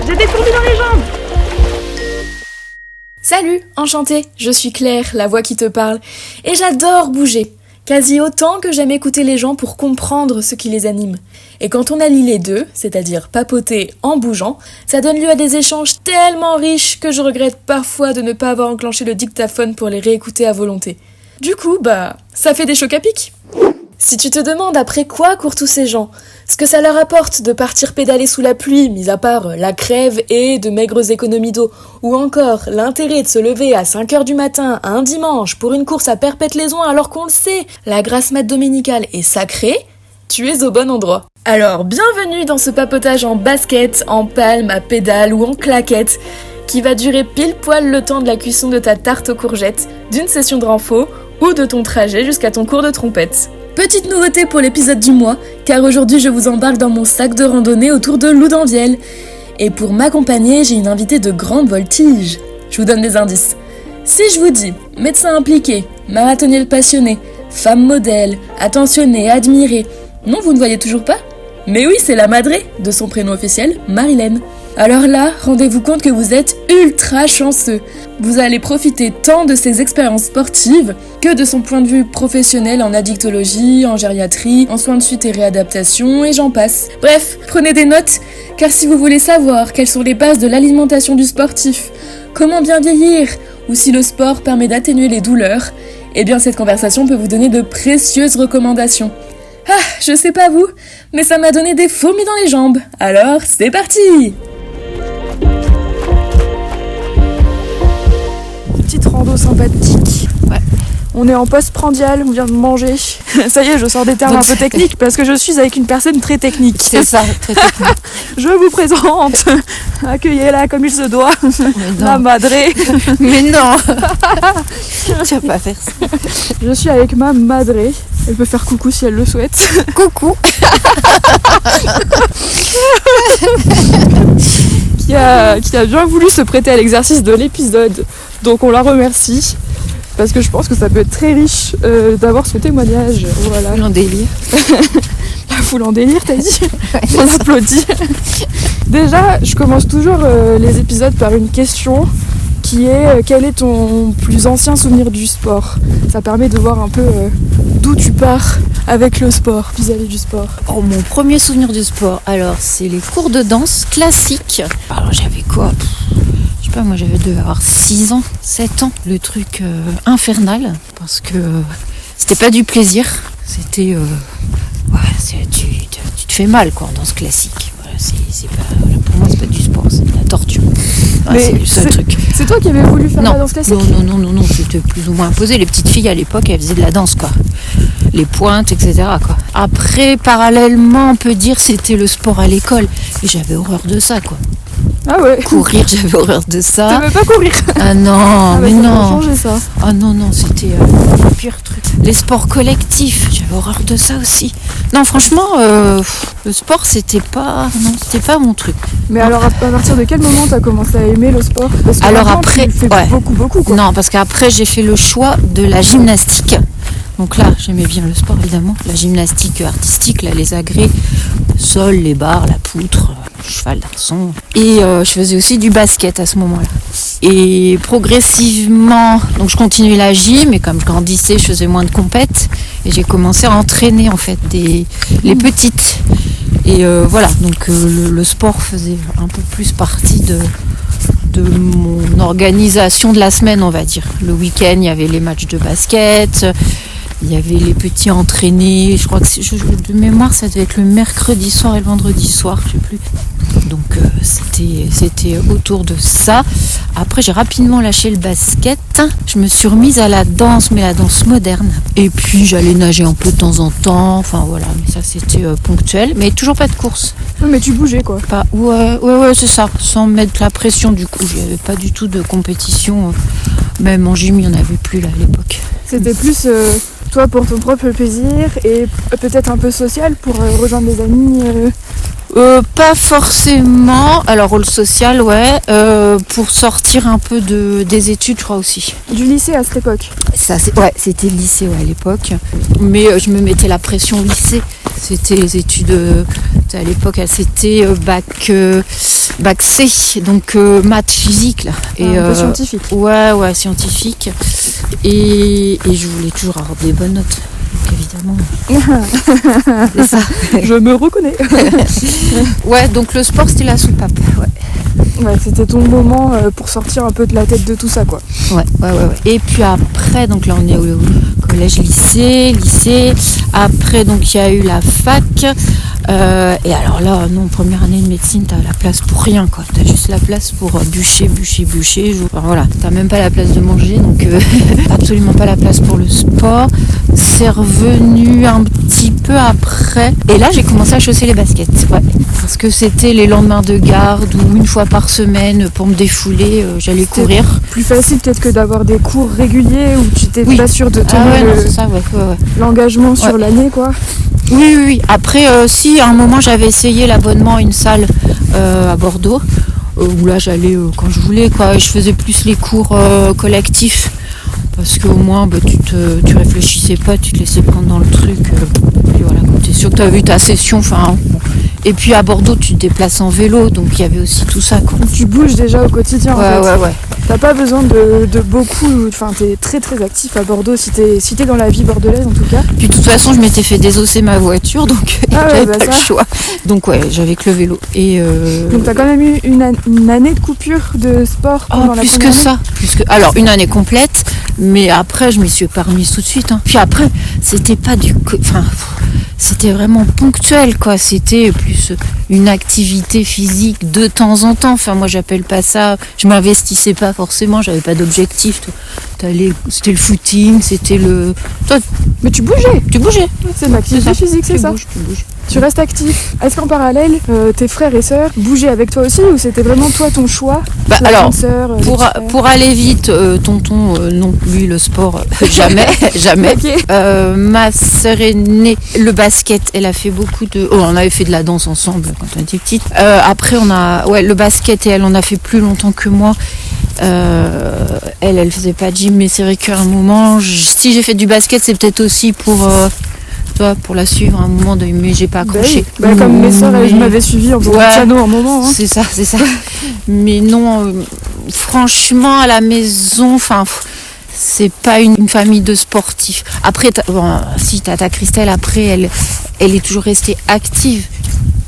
J'ai des fourbis dans les jambes. Salut, enchantée, je suis Claire, la voix qui te parle, et j'adore bouger, quasi autant que j'aime écouter les gens pour comprendre ce qui les anime. Et quand on allie les deux, c'est-à-dire papoter en bougeant, ça donne lieu à des échanges tellement riches que je regrette parfois de ne pas avoir enclenché le dictaphone pour les réécouter à volonté. Du coup, ça fait des chocs à pic. Si tu te demandes après quoi courent tous ces gens, ce que ça leur apporte de partir pédaler sous la pluie, mis à part la crève et de maigres économies d'eau, ou encore l'intérêt de se lever à 5h du matin un dimanche pour une course à Perpète-les-Oins alors qu'on le sait, la grasse mat dominicale est sacrée, tu es au bon endroit. Alors, bienvenue dans ce papotage en basket, en palme, à pédale ou en claquette, qui va durer pile poil le temps de la cuisson de ta tarte aux courgettes, d'une session de renfo ou de ton trajet jusqu'à ton cours de trompette. Petite nouveauté pour l'épisode du mois, car aujourd'hui je vous embarque dans mon sac de randonnée autour de Loudanvielle. Et pour m'accompagner, j'ai une invitée de grande voltige. Je vous donne des indices. Si je vous dis médecin impliqué, marathonienne passionnée, femme modèle, attentionnée, admirée, non, vous ne voyez toujours pas ? Mais oui, c'est la madré, de son prénom officiel, Marilène. Alors là, rendez-vous compte que vous êtes ultra chanceux. Vous allez profiter tant de ses expériences sportives que de son point de vue professionnel en addictologie, en gériatrie, en soins de suite et réadaptation, et j'en passe. Bref, prenez des notes, car si vous voulez savoir quelles sont les bases de l'alimentation du sportif, comment bien vieillir, ou si le sport permet d'atténuer les douleurs, eh bien cette conversation peut vous donner de précieuses recommandations. Ah, je sais pas vous, mais ça m'a donné des fourmis dans les jambes. Alors, c'est parti! Petite rando sympathique. Ouais. On est en post-prandial, on vient de manger. Ça y est, je sors des termes un peu techniques parce que je suis avec une personne très technique. C'est ça, très technique. Je vous présente, accueillez-la comme il se doit, la madré. Mais non. Tu vas pas faire ça. Je suis avec ma madré. Elle peut faire coucou si elle le souhaite. Coucou. Qui a bien voulu se prêter à l'exercice de l'épisode. Donc on la remercie. Parce que je pense que ça peut être très riche d'avoir son témoignage. Voilà. En délire. La foule en délire, t'as dit? On applaudit. Déjà, je commence toujours les épisodes par une question qui est quel est ton plus ancien souvenir du sport? Ça permet de voir un peu d'où tu pars avec le sport, vis-à-vis du sport. Oh, mon premier souvenir du sport, alors c'est les cours de danse classiques. Alors j'avais quoi? Je sais pas, moi j'avais dû avoir 6 ans, 7 ans. Le truc infernal, parce que c'était pas du plaisir, c'était... tu te fais mal quoi en danse classique. Voilà, c'est pas, pour moi c'est pas du sport, c'est de la torture. Ah, c'est le seul truc. C'est toi qui avais voulu faire la danse classique? Non, c'était plus ou moins imposé. Les petites filles à l'époque, elles faisaient de la danse quoi. Les pointes, etc. quoi. Après, parallèlement, on peut dire c'était le sport à l'école. Et j'avais horreur de ça quoi. Ah ouais. Courir, j'avais horreur de ça. T'aimais pas courir? Ah non, mais non. Ça a changé ça. Ah non, c'était le pire truc. Les sports collectifs, j'avais horreur de ça aussi. Non, franchement, le sport, c'était pas mon truc. Mais alors, à partir de quel moment t'as commencé à aimer le sport? Parce que alors après, tu fais beaucoup quoi. Non, parce qu'après, j'ai fait le choix de la gymnastique. Donc là, j'aimais bien le sport, évidemment. La gymnastique artistique, là, les agrès, le sol, les barres, la poutre, cheval d'arçon. Et je faisais aussi du basket à ce moment-là. Et progressivement, donc je continuais la gym, et comme je grandissais, je faisais moins de compètes. Et j'ai commencé à entraîner, en fait, les petites. Et voilà, donc le sport faisait un peu plus partie de mon organisation de la semaine, on va dire. Le week-end, il y avait les matchs de basket, il y avait les petits entraînés. Je crois que de mémoire, ça devait être le mercredi soir et le vendredi soir, je sais plus. Donc c'était autour de ça. Après, j'ai rapidement lâché le basket. Je me suis remise à la danse, mais la danse moderne. Et puis j'allais nager un peu de temps en temps. Enfin voilà, mais ça c'était ponctuel. Mais toujours pas de course. Oui, mais tu bougeais quoi. Ouais, c'est ça. Sans mettre la pression du coup. Il n'y avait pas du tout de compétition. Même en gym, il n'y en avait plus là à l'époque. C'était plus toi pour ton propre plaisir et peut-être un peu social pour rejoindre des amis Pas forcément. Alors rôle social, ouais. Pour sortir un peu des études, je crois aussi. Du lycée à cette époque? Ça, c'était le lycée, ouais, à l'époque. Mais je me mettais la pression au lycée. C'était les études. À l'époque, c'était bac C, donc maths, physique là. Et un peu scientifique. Ouais, scientifique. Et je voulais toujours avoir des bonnes notes. Évidemment. C'est ça. Je me reconnais. Ouais, donc le sport c'était la soupape. Ouais, c'était ton moment pour sortir un peu de la tête de tout ça, quoi. Ouais. Et puis après, donc là on est au collège, lycée. Après, donc il y a eu la fac. Et alors là, non, première année de médecine, t'as la place pour rien, quoi. T'as juste la place pour bûcher. Enfin, voilà, t'as même pas la place de manger, donc t'as absolument pas la place pour le sport. C'est revenu un petit peu après. Et là, j'ai commencé à chausser les baskets. Ouais. Parce que c'était les lendemains de garde ou une fois par semaine pour me défouler, j'allais courir. Plus facile peut-être que d'avoir des cours réguliers où tu t'es pas sûr de tenir l'engagement sur l'année, quoi. Oui. Après, si à un moment j'avais essayé l'abonnement à une salle à Bordeaux, où là j'allais quand je voulais, quoi. Et je faisais plus les cours collectifs. Parce qu'au moins, tu réfléchissais pas, tu te laissais prendre dans le truc. Et voilà, t'es sûr que tu as vu ta session. Enfin, et puis à Bordeaux, tu te déplaces en vélo, donc il y avait aussi tout ça, quoi. Tu bouges déjà au quotidien, en fait. Ouais. T'as pas besoin de beaucoup. Enfin, t'es très très actif à Bordeaux, si t'es dans la vie bordelaise en tout cas. Puis de toute façon, je m'étais fait désosser ma voiture, donc j'avais pas le choix. Donc ouais, j'avais que le vélo. Et donc t'as quand même eu une année de coupure de sport pendant la plus que ça. Alors une année complète. Mais après, je m'y suis pas remise tout de suite. Puis après, c'était pas c'était vraiment ponctuel, quoi. C'était plus une activité physique de temps en temps. Enfin, moi, j'appelle pas ça. Je m'investissais pas forcément. J'avais pas d'objectif. C'était le footing, c'était le. Toi, mais tu bougeais. C'est une activité physique, c'est ça. Tu bouges. Tu restes actif. Est-ce qu'en parallèle, tes frères et sœurs bougeaient avec toi aussi, ou c'était vraiment toi ton choix? Alors, pour aller vite, tonton, non, lui le sport, jamais. Okay. Ma sœur aînée, le basket, elle a fait beaucoup de. On avait fait de la danse ensemble quand on était petite. Après, le basket, et elle en a fait plus longtemps que moi. Elle faisait pas de gym, mais c'est vrai qu'à un moment, si j'ai fait du basket, c'est peut-être aussi pour la suivre à un moment, mais j'ai pas accroché. Comme mes sœurs, elles m'avaient suivi en faisant du piano un moment. Hein. C'est ça. Mais non, franchement, à la maison, c'est pas une famille de sportifs. Après, si t'as ta Christelle, après, elle est toujours restée active.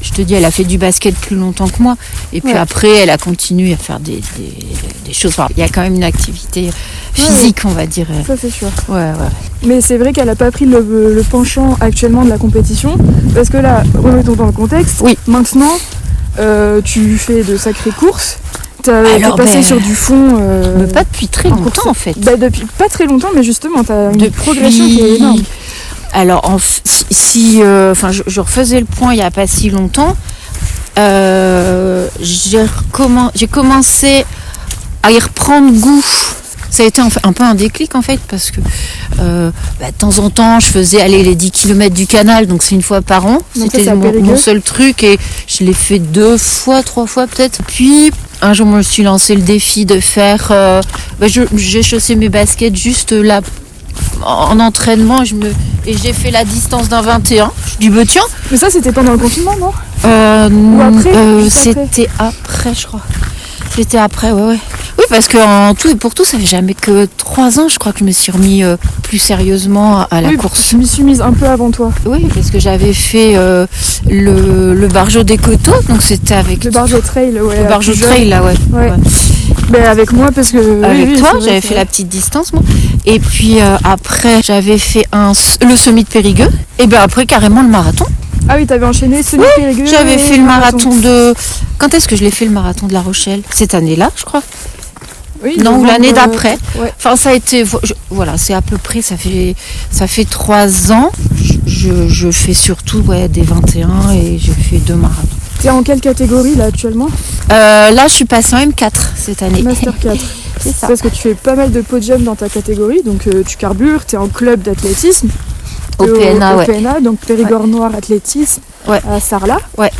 Je te dis, elle a fait du basket plus longtemps que moi. Et puis après, elle a continué à faire des choses. Enfin, il y a quand même une activité physique, on va dire. Ça, c'est sûr. Ouais. Mais c'est vrai qu'elle n'a pas pris le penchant actuellement de la compétition. Parce que là, remettons dans le contexte. Oui. Maintenant, tu fais de sacrées courses. T'es passé sur du fond. Mais pas depuis très longtemps, en fait. Depuis pas très longtemps, mais justement, t'as une progression qui est énorme. Alors, je refaisais le point il n'y a pas si longtemps. J'ai commencé à y reprendre goût. Ça a été un peu un déclic, en fait, parce que de temps en temps, je faisais aller les 10 km du canal, donc c'est une fois par an. Donc c'était mon seul truc, et je l'ai fait 2 fois, 3 fois peut-être. Puis, un jour, je me suis lancé le défi de faire... j'ai chaussé mes baskets juste là, en entraînement, et j'ai fait la distance d'un 21. Je dis tiens. Mais ça, c'était pendant le confinement, non? Ou après, c'était après, je crois. C'était après, ouais. Oui, parce qu'en tout et pour tout, ça fait jamais que 3 ans, je crois, que je me suis remis plus sérieusement à la course. Je m'y suis mise un peu avant toi. Oui, parce que j'avais fait le Bargeau des Coteaux, donc c'était avec... Le Bargeau Trail, ouais. Le Bargeau Trail, là, ouais. Mais avec moi, parce que... Avec toi, j'avais fait la petite distance, moi. Et puis après, j'avais fait le Semi de Périgueux. Et après, carrément, le marathon. Ah oui, t'avais enchaîné Semi de Périgueux. J'avais fait le marathon de... Quand est-ce que je l'ai fait, le marathon de La Rochelle? Cette année-là, je crois. Oui, non, ou l'année d'après. Ouais. Enfin, ça a été... Voilà, c'est à peu près... Ça fait 3 ans. Je fais surtout des 21 et j'ai fait 2 marathons. T'es en quelle catégorie, là, actuellement? Là, je suis passée en M4 cette année. Master 4. C'est ça. Parce que tu fais pas mal de podiums dans ta catégorie, donc tu carbures, t'es en club d'athlétisme. Au PNA, au PNA, donc Périgord Noir Athlétisme, à Sarlat. Ouais.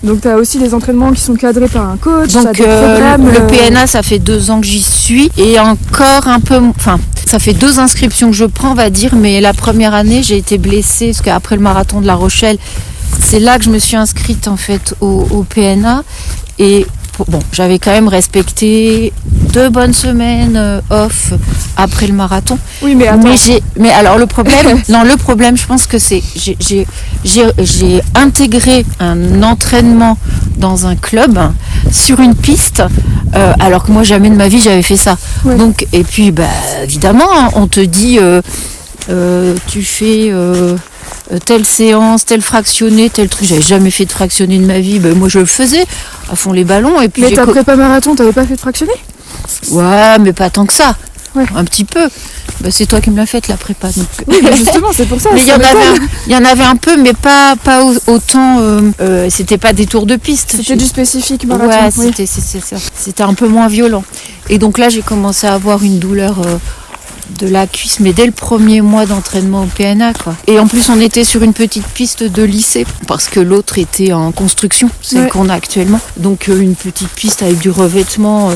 Donc tu as aussi les entraînements qui sont cadrés par un coach, Donc t'as des programmes. le PNA, ça fait 2 ans que j'y suis et encore un peu, enfin, ça fait 2 inscriptions que je prends, on va dire, mais la première année, j'ai été blessée parce qu'après le marathon de La Rochelle, c'est là que je me suis inscrite en fait au PNA et bon, j'avais quand même respecté 2 bonnes semaines off après le marathon. Oui, mais attends. Mais alors le problème, le problème, je pense que c'est j'ai intégré un entraînement dans un club sur une piste, alors que moi jamais de ma vie j'avais fait ça. Ouais. Donc et puis évidemment, hein, on te dit tu fais telle séance, tel fractionné, tel truc. J'avais jamais fait de fractionné de ma vie. Moi, je le faisais à fond les ballons. Et puis Mais ta prépa marathon, t'avais pas fait de fractionné? Ouais, mais pas tant que ça. Ouais. Un petit peu. C'est toi qui me l'as faite, la prépa. Donc... Oui, mais justement, c'est pour ça. Mais il y en avait un peu, mais pas autant. C'était pas des tours de piste. C'était du spécifique marathon. Ouais, oui. c'était un peu moins violent. Et donc là, j'ai commencé à avoir une douleur de la cuisse, mais dès le premier mois d'entraînement au PNA, quoi. Et en plus, on était sur une petite piste de lycée, parce que l'autre était en construction, celle qu'on a actuellement. Donc une petite piste avec du revêtement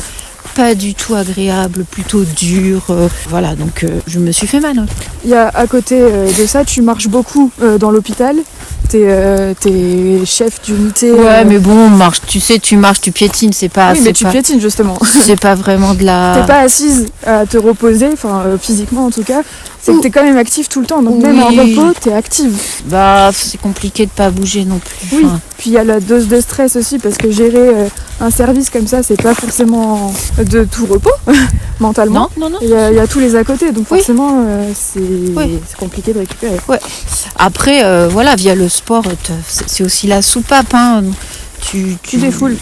pas du tout agréable, plutôt dur. Voilà, donc je me suis fait mal. Hein. Il y a à côté de ça, tu marches beaucoup dans l'hôpital. T'es chef d'unité. Ouais, mais bon, tu marches, tu piétines, c'est pas. Oui, mais tu piétines justement. C'est pas vraiment de la. T'es pas assise à te reposer, enfin physiquement en tout cas. C'est que t'es quand même active tout le temps, donc même en repos, t'es active. C'est compliqué de pas bouger non plus. Oui. Enfin. Puis il y a la dose de stress aussi, parce que gérer un service comme ça, c'est pas forcément de tout repos mentalement. Non. Il y a tous les à côté, donc forcément c'est compliqué de récupérer. Ouais. Après, voilà, via le sport, c'est aussi la soupape. Hein. Tu défoules.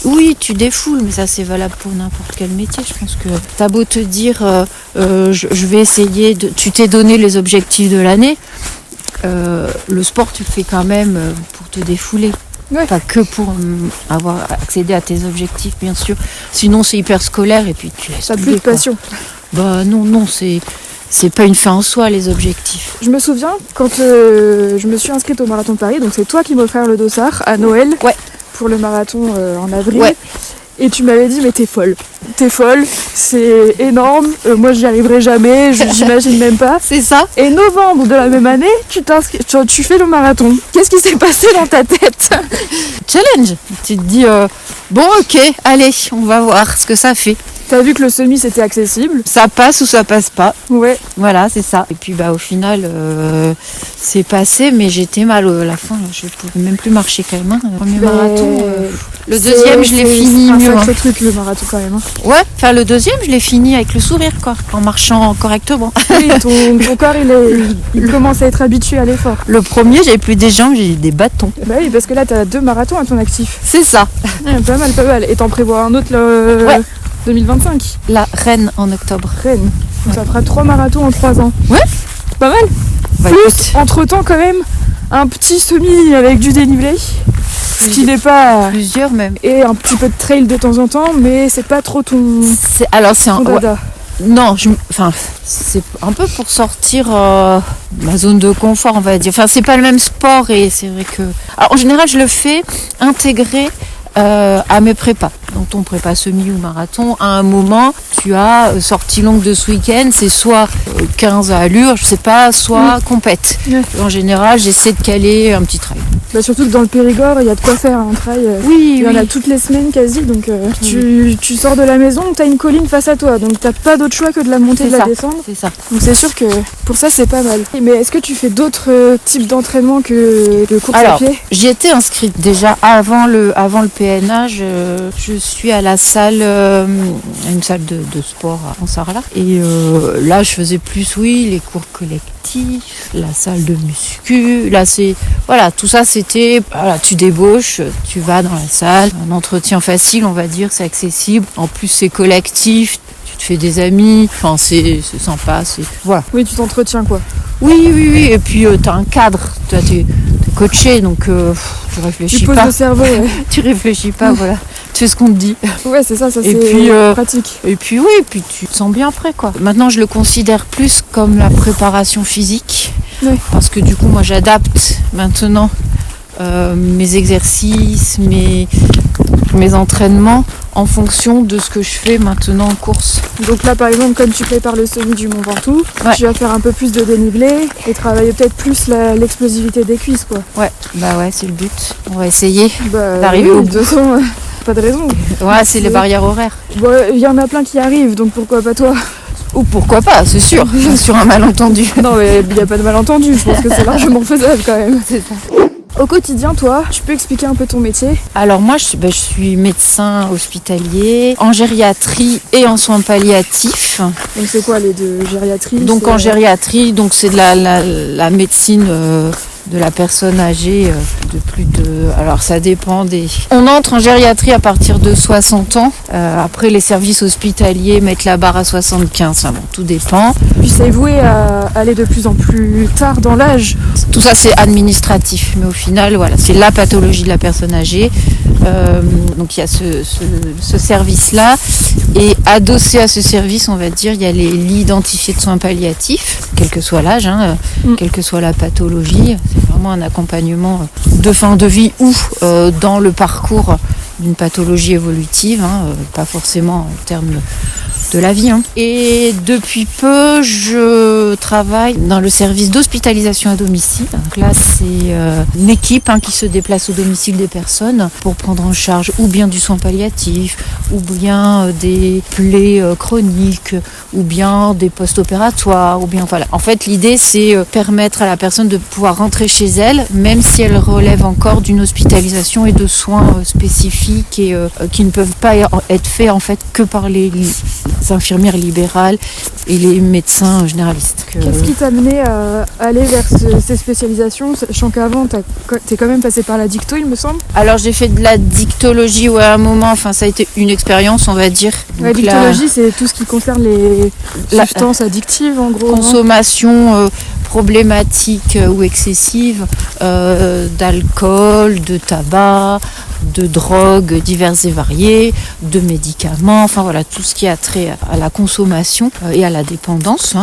Oui, tu défoules, mais ça c'est valable pour n'importe quel métier. Je pense que t'as beau te dire, je vais essayer tu t'es donné les objectifs de l'année. Le sport, tu le fais quand même pour te défouler. Ouais. Pas que pour avoir accédé à tes objectifs, bien sûr. Sinon, c'est hyper scolaire et puis tu laisses T'as tomber, plus de quoi. passion. Non, c'est pas une fin en soi, les objectifs. Je me souviens quand je me suis inscrite au marathon de Paris, donc c'est toi qui m'as offert le dossard à Noël pour le marathon en avril. Ouais. Et tu m'avais dit, mais t'es folle, c'est énorme, moi j'y arriverai jamais, j'imagine même pas. C'est ça. Et novembre de la même année, tu fais le marathon. Qu'est-ce qui s'est passé dans ta tête? Challenge. Tu te dis, bon ok, allez, on va voir ce que ça fait. T'as vu que le semi c'était accessible? Ça passe ou ça passe pas. Ouais. Voilà, c'est ça. Et puis au final, c'est passé, mais j'étais mal à la fin. Je pouvais même plus marcher quand même. Hein. Le premier marathon. Le deuxième, je l'ai fini mieux. C'est un mieux. sacré truc le marathon quand même. Hein. Ouais, enfin le deuxième, je l'ai fini avec le sourire, quoi, en marchant correctement. Oui, ton corps il commence à être habitué à l'effort. Le premier, j'avais plus des jambes, j'ai des bâtons. Bah oui, parce que là t'as 2 marathons à ton actif. C'est ça. Pas mal. Et t'en prévois un autre 2025. La Rennes en octobre. Rennes. Donc ça fera 3 marathons en 3 ans. Ouais. Pas mal. Plus, entre-temps quand même, un petit semi avec du dénivelé. Ce qui n'est pas... Plusieurs même. Et un petit peu de trail de temps en temps, mais c'est pas trop ton dada. Non, c'est un peu pour sortir ma zone de confort, on va dire. Enfin, c'est pas le même sport et c'est vrai que... Alors, en général, je le fais intégrer à mes prépas. Donc ton prépa semi ou marathon, à un moment, tu as sortie longue de ce week-end, c'est soit 15 à allure, je sais pas, soit compète. Ouais. En général, j'essaie de caler un petit trail. Bah surtout que dans le Périgord, il y a de quoi faire un trail. Oui, il y en a toutes les semaines quasi, donc tu sors de la maison, t'as une colline face à toi, donc t'as pas d'autre choix que de la monter et de la descendre. C'est ça. Donc c'est sûr que pour ça c'est pas mal. Mais est-ce que tu fais d'autres types d'entraînement que le course à pied? J'y étais inscrite déjà avant le PNA. Je suis à la salle, une salle de sport en Sarlat. Et là, je faisais plus, les cours collectifs, la salle de muscu. Là, tout ça, c'était, tu débauches, tu vas dans la salle. Un entretien facile, on va dire, c'est accessible. En plus, c'est collectif. Tu te fais des amis. Enfin, c'est sympa. Voilà. Oui, tu t'entretiens, quoi. Oui. Et puis, tu as un cadre. T'es coaché, donc tu réfléchis pas. Tu poses le cerveau, ouais. Tu réfléchis pas, voilà. Tu fais ce qu'on te dit. Ouais, c'est ça c'est pratique. Et puis puis tu te sens bien prêt, quoi. Maintenant, je le considère plus comme la préparation physique. Ouais. Parce que du coup, moi, j'adapte maintenant mes exercices, mes entraînements en fonction de ce que je fais maintenant en course. Donc là, par exemple, comme tu prépares le semi du Mont Ventoux, tu vas faire un peu plus de dénivelé et travailler peut-être plus l'explosivité des cuisses, quoi. Ouais, c'est le but. On va essayer d'arriver au bout. De toute façon, pas de raison. Ouais, c'est les barrières horaires. Il y en a plein qui arrivent, donc pourquoi pas toi? Ou pourquoi pas, c'est sûr, sur un malentendu. Non, mais il n'y a pas de malentendu, je pense que c'est largement faisable quand même. C'est ça. Au quotidien, toi, tu peux expliquer un peu ton métier? Alors moi, je suis médecin hospitalier, en gériatrie et en soins palliatifs. Donc c'est quoi les deux, gériatrie? Donc en gériatrie, donc c'est de la médecine de la personne âgée de plus de... Alors ça dépend des... On entre en gériatrie à partir de 60 ans. Après, les services hospitaliers mettent la barre à 75. Bon, tout dépend. Puis c'est voué à aller de plus en plus tard dans l'âge. Tout ça, c'est administratif. Mais au final, voilà, c'est la pathologie de la personne âgée. Donc il y a ce service-là. Et adossé à ce service, on va dire, il y a les lits identifiés de soins palliatifs, quel que soit l'âge, quelle que soit la pathologie. C'est vraiment un accompagnement de fin de vie ou dans le parcours d'une pathologie évolutive, pas forcément en termes de la vie. Et depuis peu, je travaille dans le service d'hospitalisation à domicile. Donc là, c'est une équipe qui se déplace au domicile des personnes pour prendre en charge ou bien du soin palliatif, ou bien des plaies chroniques, ou bien des post-opératoires, ou bien voilà. En fait, l'idée, c'est permettre à la personne de pouvoir rentrer chez elle, même si elle relève encore d'une hospitalisation et de soins spécifiques et qui ne peuvent pas être faits en fait que par les infirmières libérales et les médecins généralistes. Qu'est-ce qui t'a amené à aller vers ces spécialisations, sachant qu'avant t'es quand même passé par la dicto, il me semble? Alors j'ai fait de la dictologie à un moment, ça a été une expérience, on va dire. La dictologie, c'est tout ce qui concerne les substances addictives en gros. Consommation problématique ou excessive d'alcool, de tabac, de drogues diverses et variées, de médicaments, tout ce qui a trait à la consommation et à la dépendance,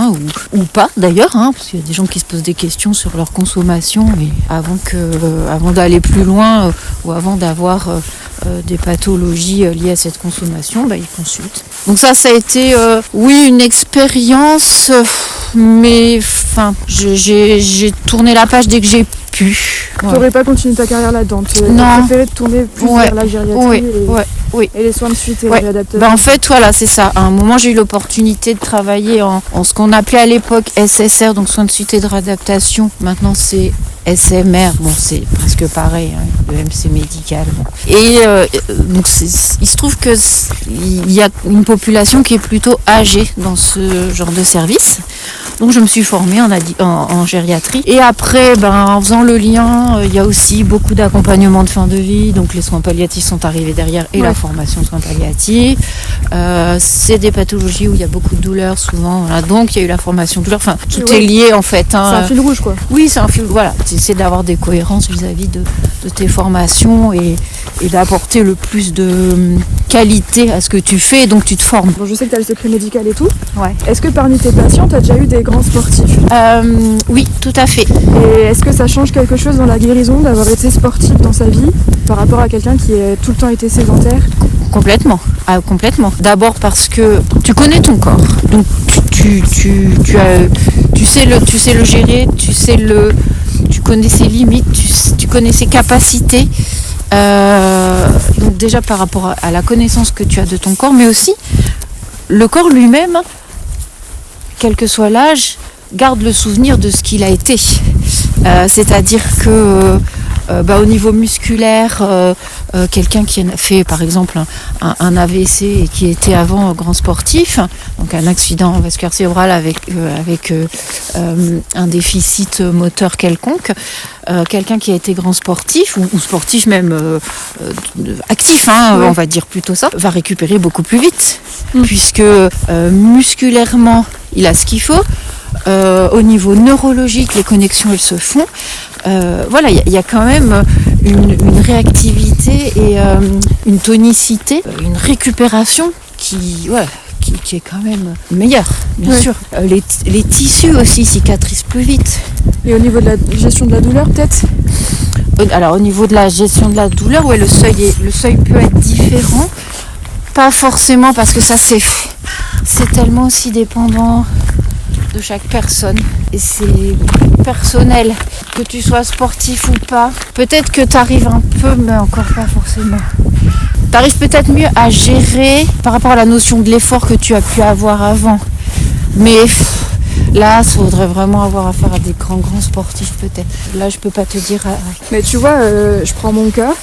ou pas d'ailleurs, parce qu'il y a des gens qui se posent des questions sur leur consommation et avant d'aller plus loin ou avant d'avoir des pathologies liées à cette consommation, ils consultent. Donc ça a été, une expérience, mais j'ai tourné la page dès que j'ai pu. Tu n'aurais pas continué ta carrière là-dedans? Tu préféré te tourner plus vers la gériatrie et les soins de suite et la réadaptation? En fait, c'est ça. À un moment, j'ai eu l'opportunité de travailler en ce qu'on appelait à l'époque SSR, donc soins de suite et de réadaptation. Maintenant, c'est SMR, c'est presque pareil, le MC médical. Et donc il se trouve que il y a une population qui est plutôt âgée dans ce genre de service. Donc je me suis formée en gériatrie. Et après, en faisant le lien, il y a aussi beaucoup d'accompagnement de fin de vie. Donc les soins palliatifs sont arrivés derrière et la formation de soins palliatifs. C'est des pathologies où il y a beaucoup de douleurs souvent. Donc il y a eu la formation de douleur. Tout est lié en fait. C'est un fil rouge quoi. Oui, c'est un fil. Voilà, c'est d'avoir des cohérences vis-à-vis de tes formations et d'apporter le plus de qualité à ce que tu fais. Et donc tu te formes. Bon, je sais que tu as le secret médical et tout. Ouais. Est-ce que parmi tes patients, tu as déjà eu des grands sportifs? Oui, tout à fait. Et est-ce que ça change quelque chose dans la guérison d'avoir été sportif dans sa vie par rapport à quelqu'un qui a tout le temps été sédentaire? Complètement. Complètement. D'abord parce que tu connais ton corps. Donc tu sais le gérer, tu connais ses limites, tu connais ses capacités. Donc déjà par rapport à la connaissance que tu as de ton corps, mais aussi le corps lui-même, quel que soit l'âge, garde le souvenir de ce qu'il a été. C'est-à-dire que au niveau musculaire, quelqu'un qui a fait par exemple un AVC et qui était avant grand sportif, donc un accident vasculaire cérébral avec un déficit moteur quelconque, quelqu'un qui a été grand sportif ou sportif même actif, on va dire plutôt ça, va récupérer beaucoup plus vite, puisque musculairement il a ce qu'il faut. Au niveau neurologique, les connexions elles se font. Il y a quand même une réactivité et une tonicité, une récupération qui est quand même meilleure, bien sûr. Les tissus aussi cicatrisent plus vite. Et au niveau de la gestion de la douleur, peut-être? Alors au niveau de la gestion de la douleur, ouais, le seuil peut être différent. Pas forcément parce que ça c'est tellement aussi dépendant de chaque personne et c'est personnel, que tu sois sportif ou pas. Peut-être que tu arrives un peu, mais encore pas forcément. Tu arrives peut-être mieux à gérer par rapport à la notion de l'effort que tu as pu avoir avant. Mais là, il faudrait vraiment avoir affaire à des grands sportifs peut-être. Là, je peux pas te dire. Mais tu vois, je prends mon cas.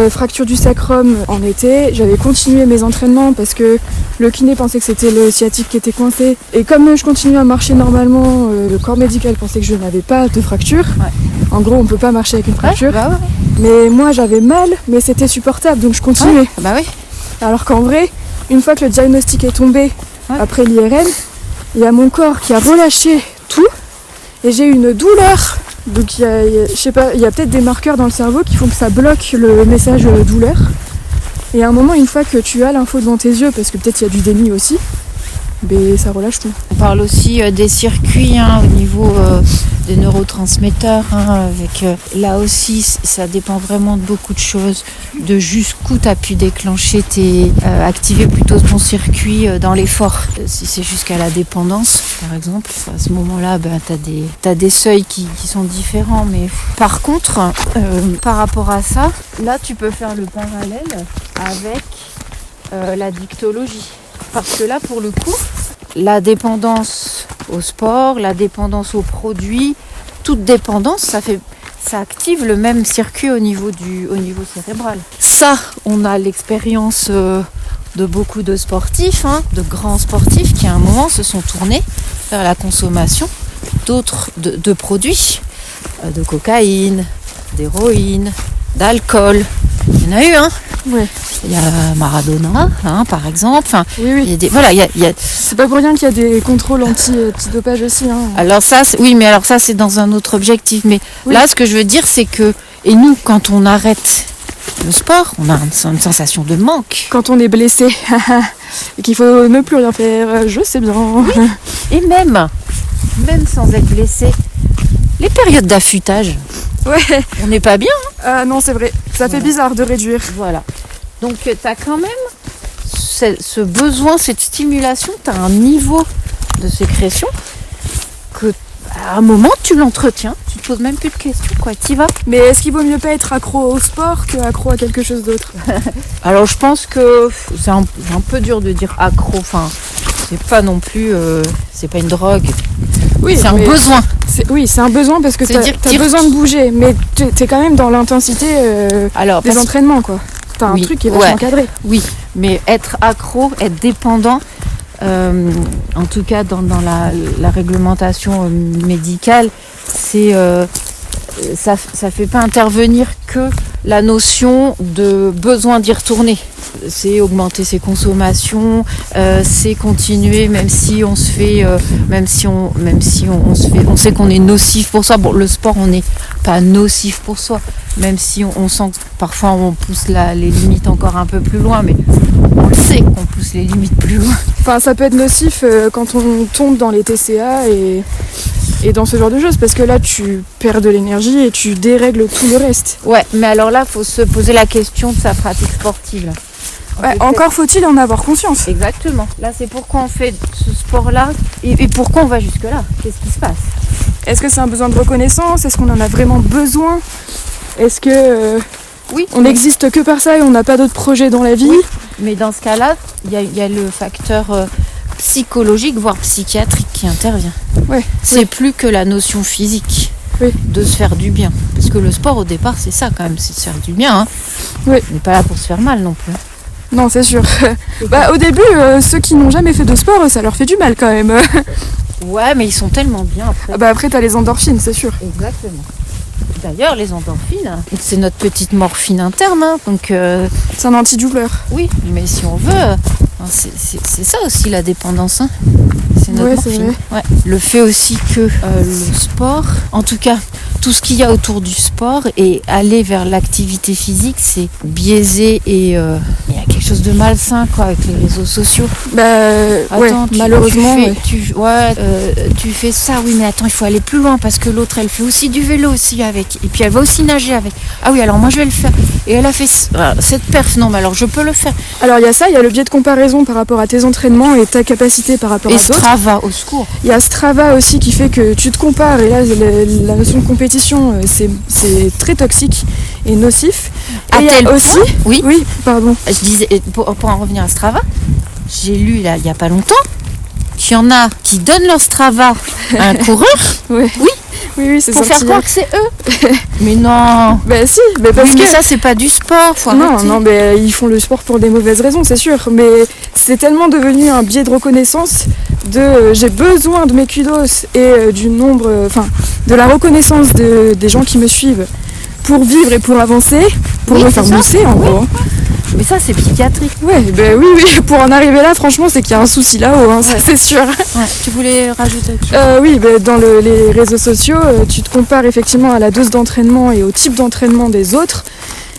Fracture du sacrum en été. J'avais continué mes entraînements parce que le kiné pensait que c'était le sciatique qui était coincé. Et comme je continue à marcher normalement, le corps médical pensait que je n'avais pas de fracture. Ouais. En gros, on peut pas marcher avec une fracture. Ouais. Mais moi, j'avais mal, mais c'était supportable, donc je continuais. Ouais. Bah oui. Alors qu'en vrai, une fois que le diagnostic est tombé, après l'IRM, il y a mon corps qui a relâché tout et j'ai une douleur. Donc je sais pas, il y a peut-être des marqueurs dans le cerveau qui font que ça bloque le message douleur. Et à un moment, une fois que tu as l'info devant tes yeux, parce que peut-être il y a du déni aussi, ben, ça relâche tout. On parle aussi des circuits au niveau des neurotransmetteurs. Avec, là aussi, ça dépend vraiment de beaucoup de choses. De jusqu'où tu as pu déclencher, activer plutôt ton circuit dans l'effort. Si c'est jusqu'à la dépendance, par exemple, à ce moment-là, tu as des seuils qui sont différents. Mais par contre, par rapport à ça, là, tu peux faire le parallèle avec la dictologie. Parce que là, pour le coup, la dépendance au sport, la dépendance aux produits, toute dépendance, ça active le même circuit au niveau cérébral. Ça, on a l'expérience de beaucoup de sportifs, de grands sportifs qui à un moment se sont tournés vers la consommation d'autres de produits, de cocaïne, d'héroïne, d'alcool. Il y en a eu, Ouais. Il y a Maradona, par exemple. Oui. Il y a des, C'est pas pour rien qu'il y a des contrôles anti-dopage aussi. Alors ça, c'est dans un autre objectif. Mais là, ce que je veux dire, c'est que, et nous, quand on arrête le sport, on a une sensation de manque. Quand on est blessé et qu'il faut ne plus rien faire, je sais bien. Oui. Et même sans être blessé, les périodes d'affûtage, on n'est pas bien. Ah non, c'est vrai. Ça fait bizarre de réduire. Voilà. Donc tu as quand même ce besoin, cette stimulation, tu as un niveau de sécrétion que à un moment tu l'entretiens, tu te poses même plus de questions, tu y vas. Mais est-ce qu'il vaut mieux pas être accro au sport que accro à quelque chose d'autre? Alors je pense que c'est un peu dur de dire accro, c'est pas non plus, c'est pas une drogue. Oui, c'est un besoin. C'est un besoin parce que t'as besoin de bouger, mais t'es quand même dans l'intensité des entraînements, quoi. T'as un truc qui est vachement encadré. Oui, mais être accro, être dépendant, en tout cas dans la réglementation médicale, ça fait pas intervenir que la notion de besoin d'y retourner. C'est augmenter ses consommations, c'est continuer même si on se fait, on sait qu'on est nocif pour soi. Bon, le sport, on n'est pas nocif pour soi, même si on sent que parfois on pousse les limites encore un peu plus loin, mais on le sait qu'on pousse les limites plus loin. Enfin, ça peut être nocif quand on tombe dans les TCA et dans ce genre de choses, parce que là tu perds de l'énergie et tu dérègles tout le reste. Ouais, mais alors là, il faut se poser la question de sa pratique sportive. Encore faut-il en avoir conscience. Exactement. Là, c'est pourquoi on fait ce sport-là et pourquoi on va jusque-là. Qu'est-ce qui se passe? Est-ce que c'est un besoin de reconnaissance? Est-ce qu'on en a vraiment besoin? Est-ce que on n'existe que par ça et on n'a pas d'autres projets dans la vie? Oui. Mais dans ce cas-là, il y a le facteur psychologique, voire psychiatrique qui intervient. C'est plus que la notion physique de se faire du bien. Parce que le sport, au départ, c'est ça quand même, c'est de se faire du bien. On n'est pas là pour se faire mal non plus. Non, c'est sûr. Au début, ceux qui n'ont jamais fait de sport, ça leur fait du mal quand même. Ouais, mais ils sont tellement bien après. Après, t'as les endorphines, c'est sûr. Exactement. D'ailleurs, les endorphines, c'est notre petite morphine interne. Donc, c'est un antidouleur. Oui, mais si on veut, c'est ça aussi la dépendance. C'est notre morphine. Le fait aussi que le sport, en tout cas, tout ce qu'il y a autour du sport et aller vers l'activité physique, c'est biaisé et il y a quelque chose de malsain, quoi, avec les réseaux sociaux. Attends, malheureusement. Tu fais ça, oui, mais attends, il faut aller plus loin parce que l'autre, elle fait aussi du vélo aussi avec. Et puis elle va aussi nager avec. Ah oui, alors moi je vais le faire. Et elle a fait cette perf, non, mais alors je peux le faire. Alors il y a ça, il y a le biais de comparaison par rapport à tes entraînements et ta capacité par rapport à d'autres. Et Strava, au secours. Il y a Strava aussi qui fait que tu te compares et là la notion de compétition c'est très toxique et nocif. À et tel aussi, point, oui, pardon. Je disais, pour en revenir à Strava, j'ai lu là il n'y a pas longtemps qu'il y en a qui donnent leur Strava à un coureur. Ouais. Oui, c'est pour faire croire que c'est eux. Mais non. Si, mais parce que ça c'est pas du sport. Faut arrêter. Non, mais ils font le sport pour des mauvaises raisons, c'est sûr. Mais c'est tellement devenu un biais de reconnaissance de j'ai besoin de mes kudos et du nombre, de la reconnaissance des gens qui me suivent pour vivre et pour avancer, pour me faire mousser en gros. Mais ça c'est psychiatrique. Oui, pour en arriver là, franchement, c'est qu'il y a un souci là-haut, hein, ça c'est sûr. Ouais. Tu voulais rajouter quelque chose? Dans les réseaux sociaux, tu te compares effectivement à la dose d'entraînement et au type d'entraînement des autres,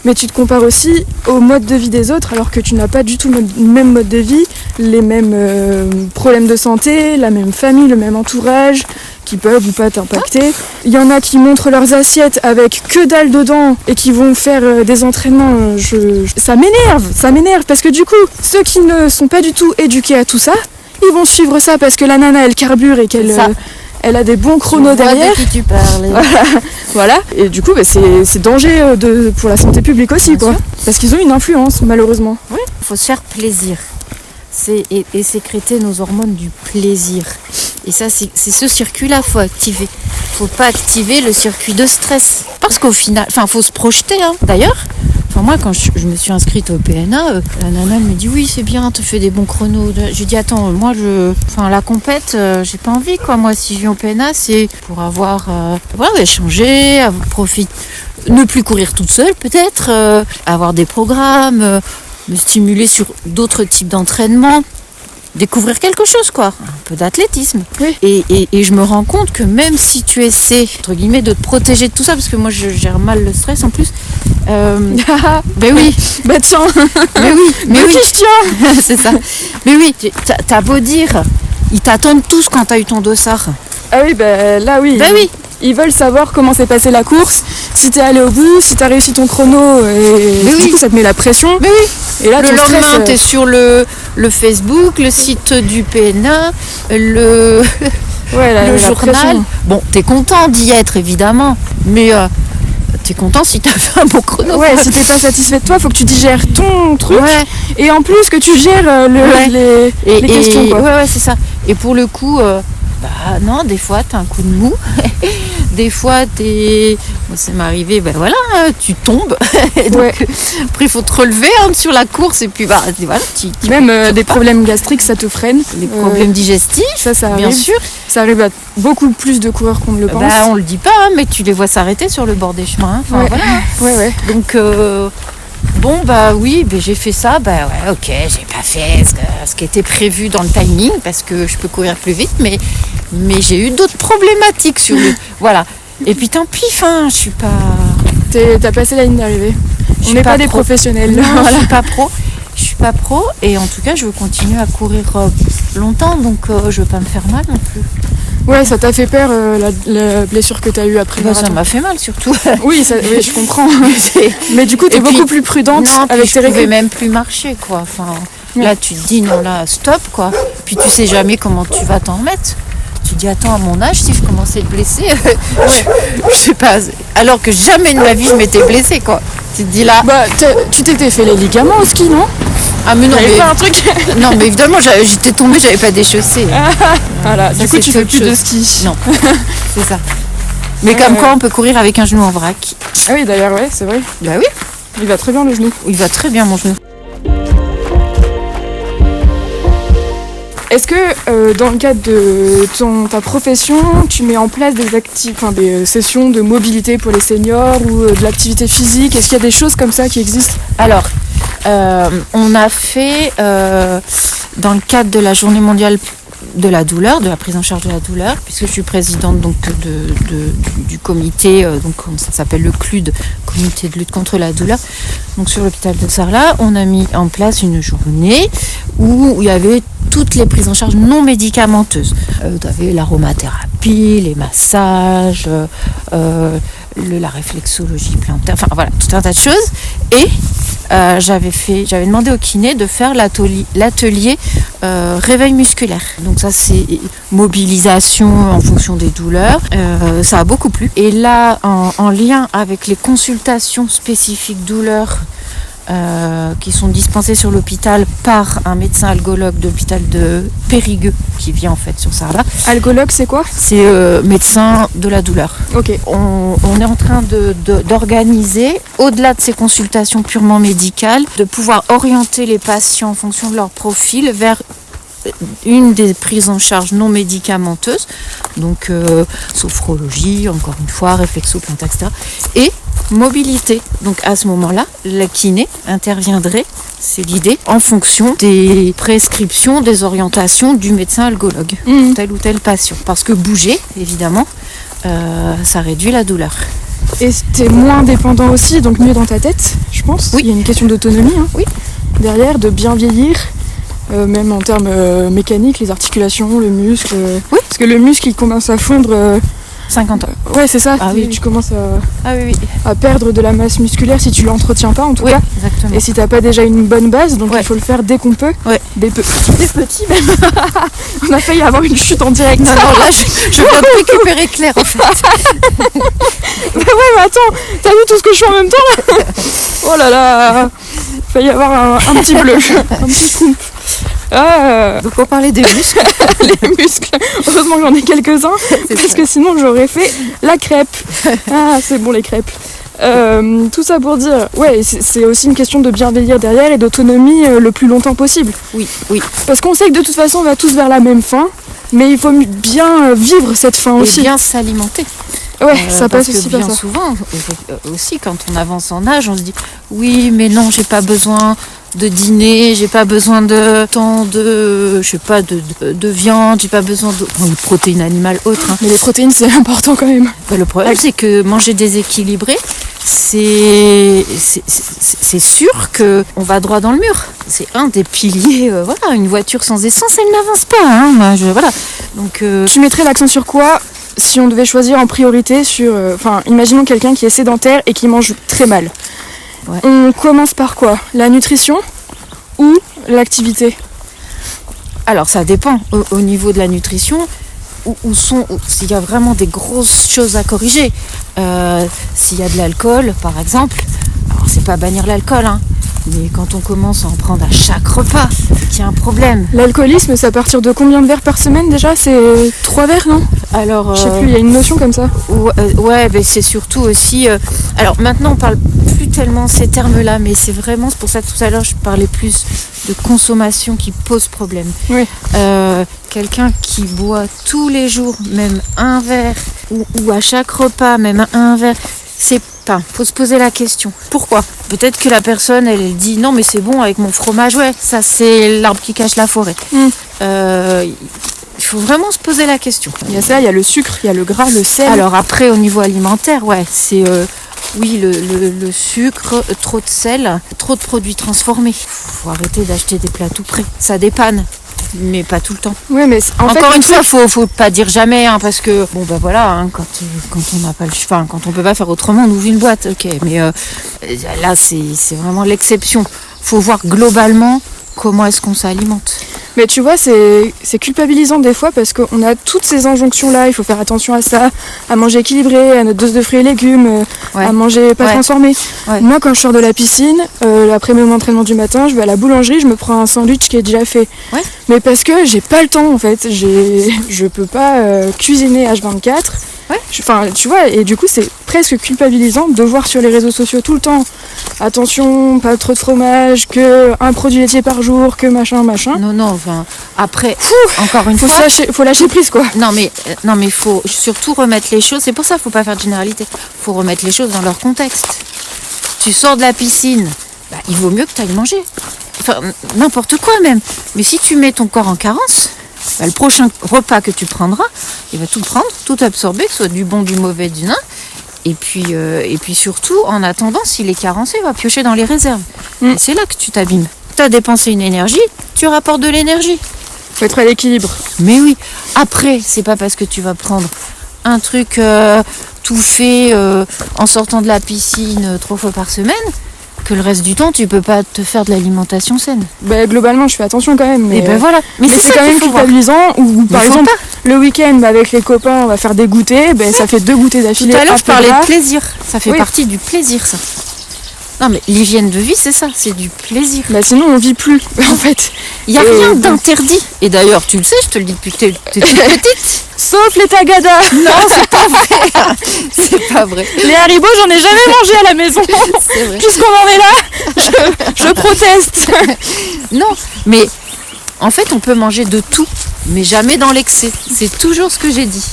mais tu te compares aussi au mode de vie des autres, alors que tu n'as pas du tout le même mode de vie, les mêmes problèmes de santé, la même famille, le même entourage, qui peuvent ou pas t'impacter. Il y en a qui montrent leurs assiettes avec que dalle dedans et qui vont faire des entraînements. Ça m'énerve parce que du coup, ceux qui ne sont pas du tout éduqués à tout ça, ils vont suivre ça parce que la nana elle carbure et qu'elle elle a des bons chronos derrière. De qui tu parles. Voilà. Et du coup, c'est danger pour la santé publique aussi, quoi. Parce qu'ils ont une influence, malheureusement. Oui, il faut se faire plaisir. Et sécréter nos hormones du plaisir. Et ça, c'est ce circuit-là, faut activer. Faut pas activer le circuit de stress. Parce qu'au final, faut se projeter. Hein. D'ailleurs, moi, quand je me suis inscrite au PNA, la nana elle me dit oui, c'est bien, tu fais des bons chronos. J'ai dit attends, moi, la compète, j'ai pas envie, quoi. Moi, si je viens au PNA, c'est pour avoir, échanger, profiter, ne plus courir toute seule, peut-être, avoir des programmes. Me stimuler sur d'autres types d'entraînement, découvrir quelque chose, quoi, un peu d'athlétisme. Oui. Et je me rends compte que même si tu essaies, entre guillemets, de te protéger de tout ça, parce que moi je gère mal le stress en plus. Ben oui. Tiens. Mais oui. Question. C'est ça. Mais oui, t'as beau dire, ils t'attendent tous quand t'as eu ton dossard. Ah oui, là oui. Oui. Ils veulent savoir comment s'est passée la course, si t'es allé au bout, si t'as réussi ton chrono, et du coup ça te met la pression. Mais oui. Et là, le lendemain, t'es sur le Facebook, le site du PNA, le journal. Pression. Bon, t'es content d'y être, évidemment, mais t'es content si t'as fait un bon chrono. Ouais, si t'es pas satisfait de toi, faut que tu digères ton truc. Ouais. Et en plus que tu gères les questions, quoi. Ouais, c'est ça. Et pour le coup... non, des fois t'as un coup de mou, des fois moi ça m'est arrivé, tu tombes, et donc, après il faut te relever sur la course et puis voilà, même des problèmes gastriques ça te freine, des problèmes digestifs, ça arrive, bien sûr, ça arrive à beaucoup plus de coureurs qu'on ne le pense. On le dit pas, mais tu les vois s'arrêter sur le bord des chemins, ouais. Donc bon oui, j'ai fait ça, ok, j'ai pas fait ce qui était prévu dans le timing parce que je peux courir plus vite, mais j'ai eu d'autres problématiques sur le voilà. Et puis tant pis, je suis pas. T'as passé la ligne d'arrivée. On n'est pas des professionnels. Non, voilà. Je suis pas pro et en tout cas je veux continuer à courir longtemps, donc je veux pas me faire mal non plus. Ouais, ça t'a fait peur la blessure que t'as eue après. Ça m'a fait mal surtout. Oui, je comprends. Mais du coup, t'es beaucoup plus prudente avec tes règles. Je pouvais même plus marcher, quoi. Là, tu te dis non, là, stop, quoi. Puis tu sais jamais comment tu vas t'en remettre. Tu te dis attends, à mon âge, si je commençais à être blessée, je sais pas. Alors que jamais de ma vie je m'étais blessée, quoi. Tu te dis là. Tu t'étais fait les ligaments au ski, non? Ah mais non, pas un truc. Non mais évidemment j'étais tombée, j'avais pas des chaussées. Voilà, du coup tu fais plus de ski. Non, c'est ça. Mais comme quoi on peut courir avec un genou en vrac. Ah oui d'ailleurs, ouais, c'est vrai. Bah oui. Il va très bien le genou. Il va très bien mon genou. Est-ce que dans le cadre de ta profession, tu mets en place des sessions de mobilité pour les seniors ou de l'activité physique? Est-ce qu'il y a des choses comme ça qui existent? Alors, on a fait, dans le cadre de la journée mondiale de la douleur, de la prise en charge de la douleur, puisque je suis présidente donc du comité, donc ça s'appelle le CLUD comité de lutte contre la douleur. Donc sur l'hôpital de Sarlat, on a mis en place une journée où il y avait toutes les prises en charge non médicamenteuses. Tu avais l'aromathérapie, les massages, la réflexologie plantaire, enfin voilà, tout un tas de choses. Et j'avais demandé au kiné de faire l'atelier réveil musculaire. Donc ça, c'est mobilisation en fonction des douleurs. Ça a beaucoup plu. Et là, en lien avec les consultations spécifiques douleurs qui sont dispensées sur l'hôpital par un médecin algologue de l'hôpital de Périgueux qui vient en fait sur Sarlat. Algologue, c'est quoi ? C'est médecin de la douleur. Ok. On est en train d'organiser, au-delà de ces consultations purement médicales, de pouvoir orienter les patients en fonction de leur profil vers une des prises en charge non médicamenteuses, donc sophrologie, encore une fois, réflexo-plantaire, etc. Et mobilité. Donc à ce moment-là, la kiné interviendrait, c'est l'idée, en fonction des prescriptions, des orientations du médecin algologue, pour tel ou tel patient. Parce que bouger, évidemment, ça réduit la douleur. Et t'es moins dépendant aussi, donc mieux dans ta tête, je pense. Oui. Il y a une question d'autonomie, hein. Oui. Derrière, de bien vieillir. Même en termes mécaniques, les articulations, le muscle. Oui. Parce que le muscle, il commence à fondre. 50 ans. Ouais, c'est ça. Ah, oui. Tu commences Oui. à perdre de la masse musculaire si tu l'entretiens pas, en tout Oui, cas. exactement. Et si t'as pas déjà une bonne base, donc il faut le faire dès qu'on peut. Ouais. Des petits même. On a failli avoir une chute en direct. Non, là, je viens de récupérer Claire, en fait. Bah ouais, mais attends, t'as vu tout ce que je fais en même temps là? Oh là là. Failli y avoir un petit bleu. Un petit coup. Donc on parlait des muscles. Les muscles. Heureusement que j'en ai quelques-uns, parce que sinon j'aurais fait la crêpe. Ah, c'est bon les crêpes. Tout ça pour dire, ouais, c'est aussi une question de bien vieillir derrière et d'autonomie le plus longtemps possible. Oui. Parce qu'on sait que de toute façon on va tous vers la même fin, mais il faut bien vivre cette fin aussi. Et bien s'alimenter. Ouais, ça passe parce aussi que par bien ça. souvent, aussi quand on avance en âge, on se dit oui, mais non, j'ai pas besoin de dîner, j'ai pas besoin de tant de, je sais pas, de viande, j'ai pas besoin de protéines animales autres. Hein. Mais les protéines c'est important quand même. Le problème c'est que manger déséquilibré, c'est sûr que on va droit dans le mur. C'est un des piliers. Voilà, une voiture sans essence, elle n'avance pas. Hein. Voilà. Donc, Tu mettrais l'accent sur quoi si on devait choisir en priorité sur... Enfin, imaginons quelqu'un qui est sédentaire et qui mange très mal. Ouais. On commence par quoi? La nutrition ou l'activité? alors ça dépend au niveau de la nutrition. S'il y a vraiment des grosses choses à corriger, s'il y a de l'alcool par exemple, alors c'est pas bannir l'alcool, hein, mais quand on commence à en prendre à chaque repas, c'est qu'il y a un problème. L'alcoolisme, c'est à partir de combien de verres par semaine déjà? C'est 3 verres, non? Alors, Je sais plus, il y a une notion comme ça. Ouais, mais c'est surtout aussi... alors maintenant on parle plus tellement ces termes-là, mais c'est pour ça que tout à l'heure je parlais plus de consommation qui pose problème. Oui. Quelqu'un qui boit tous les jours, même un verre, ou à chaque repas, même un verre, faut se poser la question. Pourquoi? Peut-être que la personne, elle dit non mais c'est bon avec mon fromage, ouais, ça c'est l'arbre qui cache la forêt. Il faut vraiment se poser la question. Il y a ça, il y a le sucre, il y a le gras, le sel. Alors après, au niveau alimentaire, ouais, c'est oui, le sucre, trop de sel, trop de produits transformés. Faut arrêter d'acheter des plats tout prêts. Ça dépanne, mais pas tout le temps. Oui, mais Encore une fois, faut pas dire jamais, hein, parce que bon bah voilà, hein, quand on n'a pas quand on peut pas faire autrement, on ouvre une boîte, ok. Mais là, c'est vraiment l'exception. Faut voir globalement comment est-ce qu'on s'alimente. Mais tu vois, c'est culpabilisant des fois parce qu'on a toutes ces injonctions-là. Il faut faire attention à ça, à manger équilibré, à notre dose de fruits et légumes, à manger pas transformé. Ouais. Moi, quand je sors de la piscine, après mon entraînement du matin, je vais à la boulangerie, je me prends un sandwich qui est déjà fait. Ouais. Mais parce que j'ai pas le temps en fait. Je peux pas cuisiner H24. Ouais. Enfin, tu vois, et du coup, c'est presque culpabilisant de voir sur les réseaux sociaux tout le temps. Attention, pas trop de fromage, que un produit laitier par jour, que machin. Non, enfin, après, encore une fois... Faut lâcher prise, quoi. Non, mais faut surtout remettre les choses, c'est pour ça qu'il faut pas faire de généralité. Faut remettre les choses dans leur contexte. Tu sors de la piscine, il vaut mieux que tu ailles manger. Enfin, n'importe quoi même. Mais si tu mets ton corps en carence... le prochain repas que tu prendras, il va tout prendre, tout absorber, que ce soit du bon, du mauvais, du nain, Et puis surtout, en attendant, s'il est carencé, va piocher dans les réserves. Et c'est là que tu t'abîmes. Tu as dépensé une énergie, tu rapportes de l'énergie. Faut être à l'équilibre. Mais oui, après, c'est pas parce que tu vas prendre un truc tout fait en sortant de la piscine 3 fois par semaine que le reste du temps, tu peux pas te faire de l'alimentation saine. Globalement, je fais attention quand même. Mais Et ben voilà. Mais c'est quand même culpabilisant. Ou par exemple, le week-end, avec les copains, on va faire des goûters. Ça fait 2 goûters d'affilée. Tout à l'heure, je parlais de plaisir. Ça fait partie du plaisir, ça. Non, mais l'hygiène de vie, c'est ça, c'est du plaisir. Sinon, on vit plus, en fait. Il n'y a rien d'interdit. Et d'ailleurs, tu le sais, je te le dis depuis que t'es toute petite. Sauf les tagadas. Non, c'est pas vrai. C'est pas vrai. Les haribots, j'en ai jamais mangé à la maison. C'est vrai. Puisqu'on en est là, je proteste. Non, mais en fait, on peut manger de tout, mais jamais dans l'excès. C'est toujours ce que j'ai dit.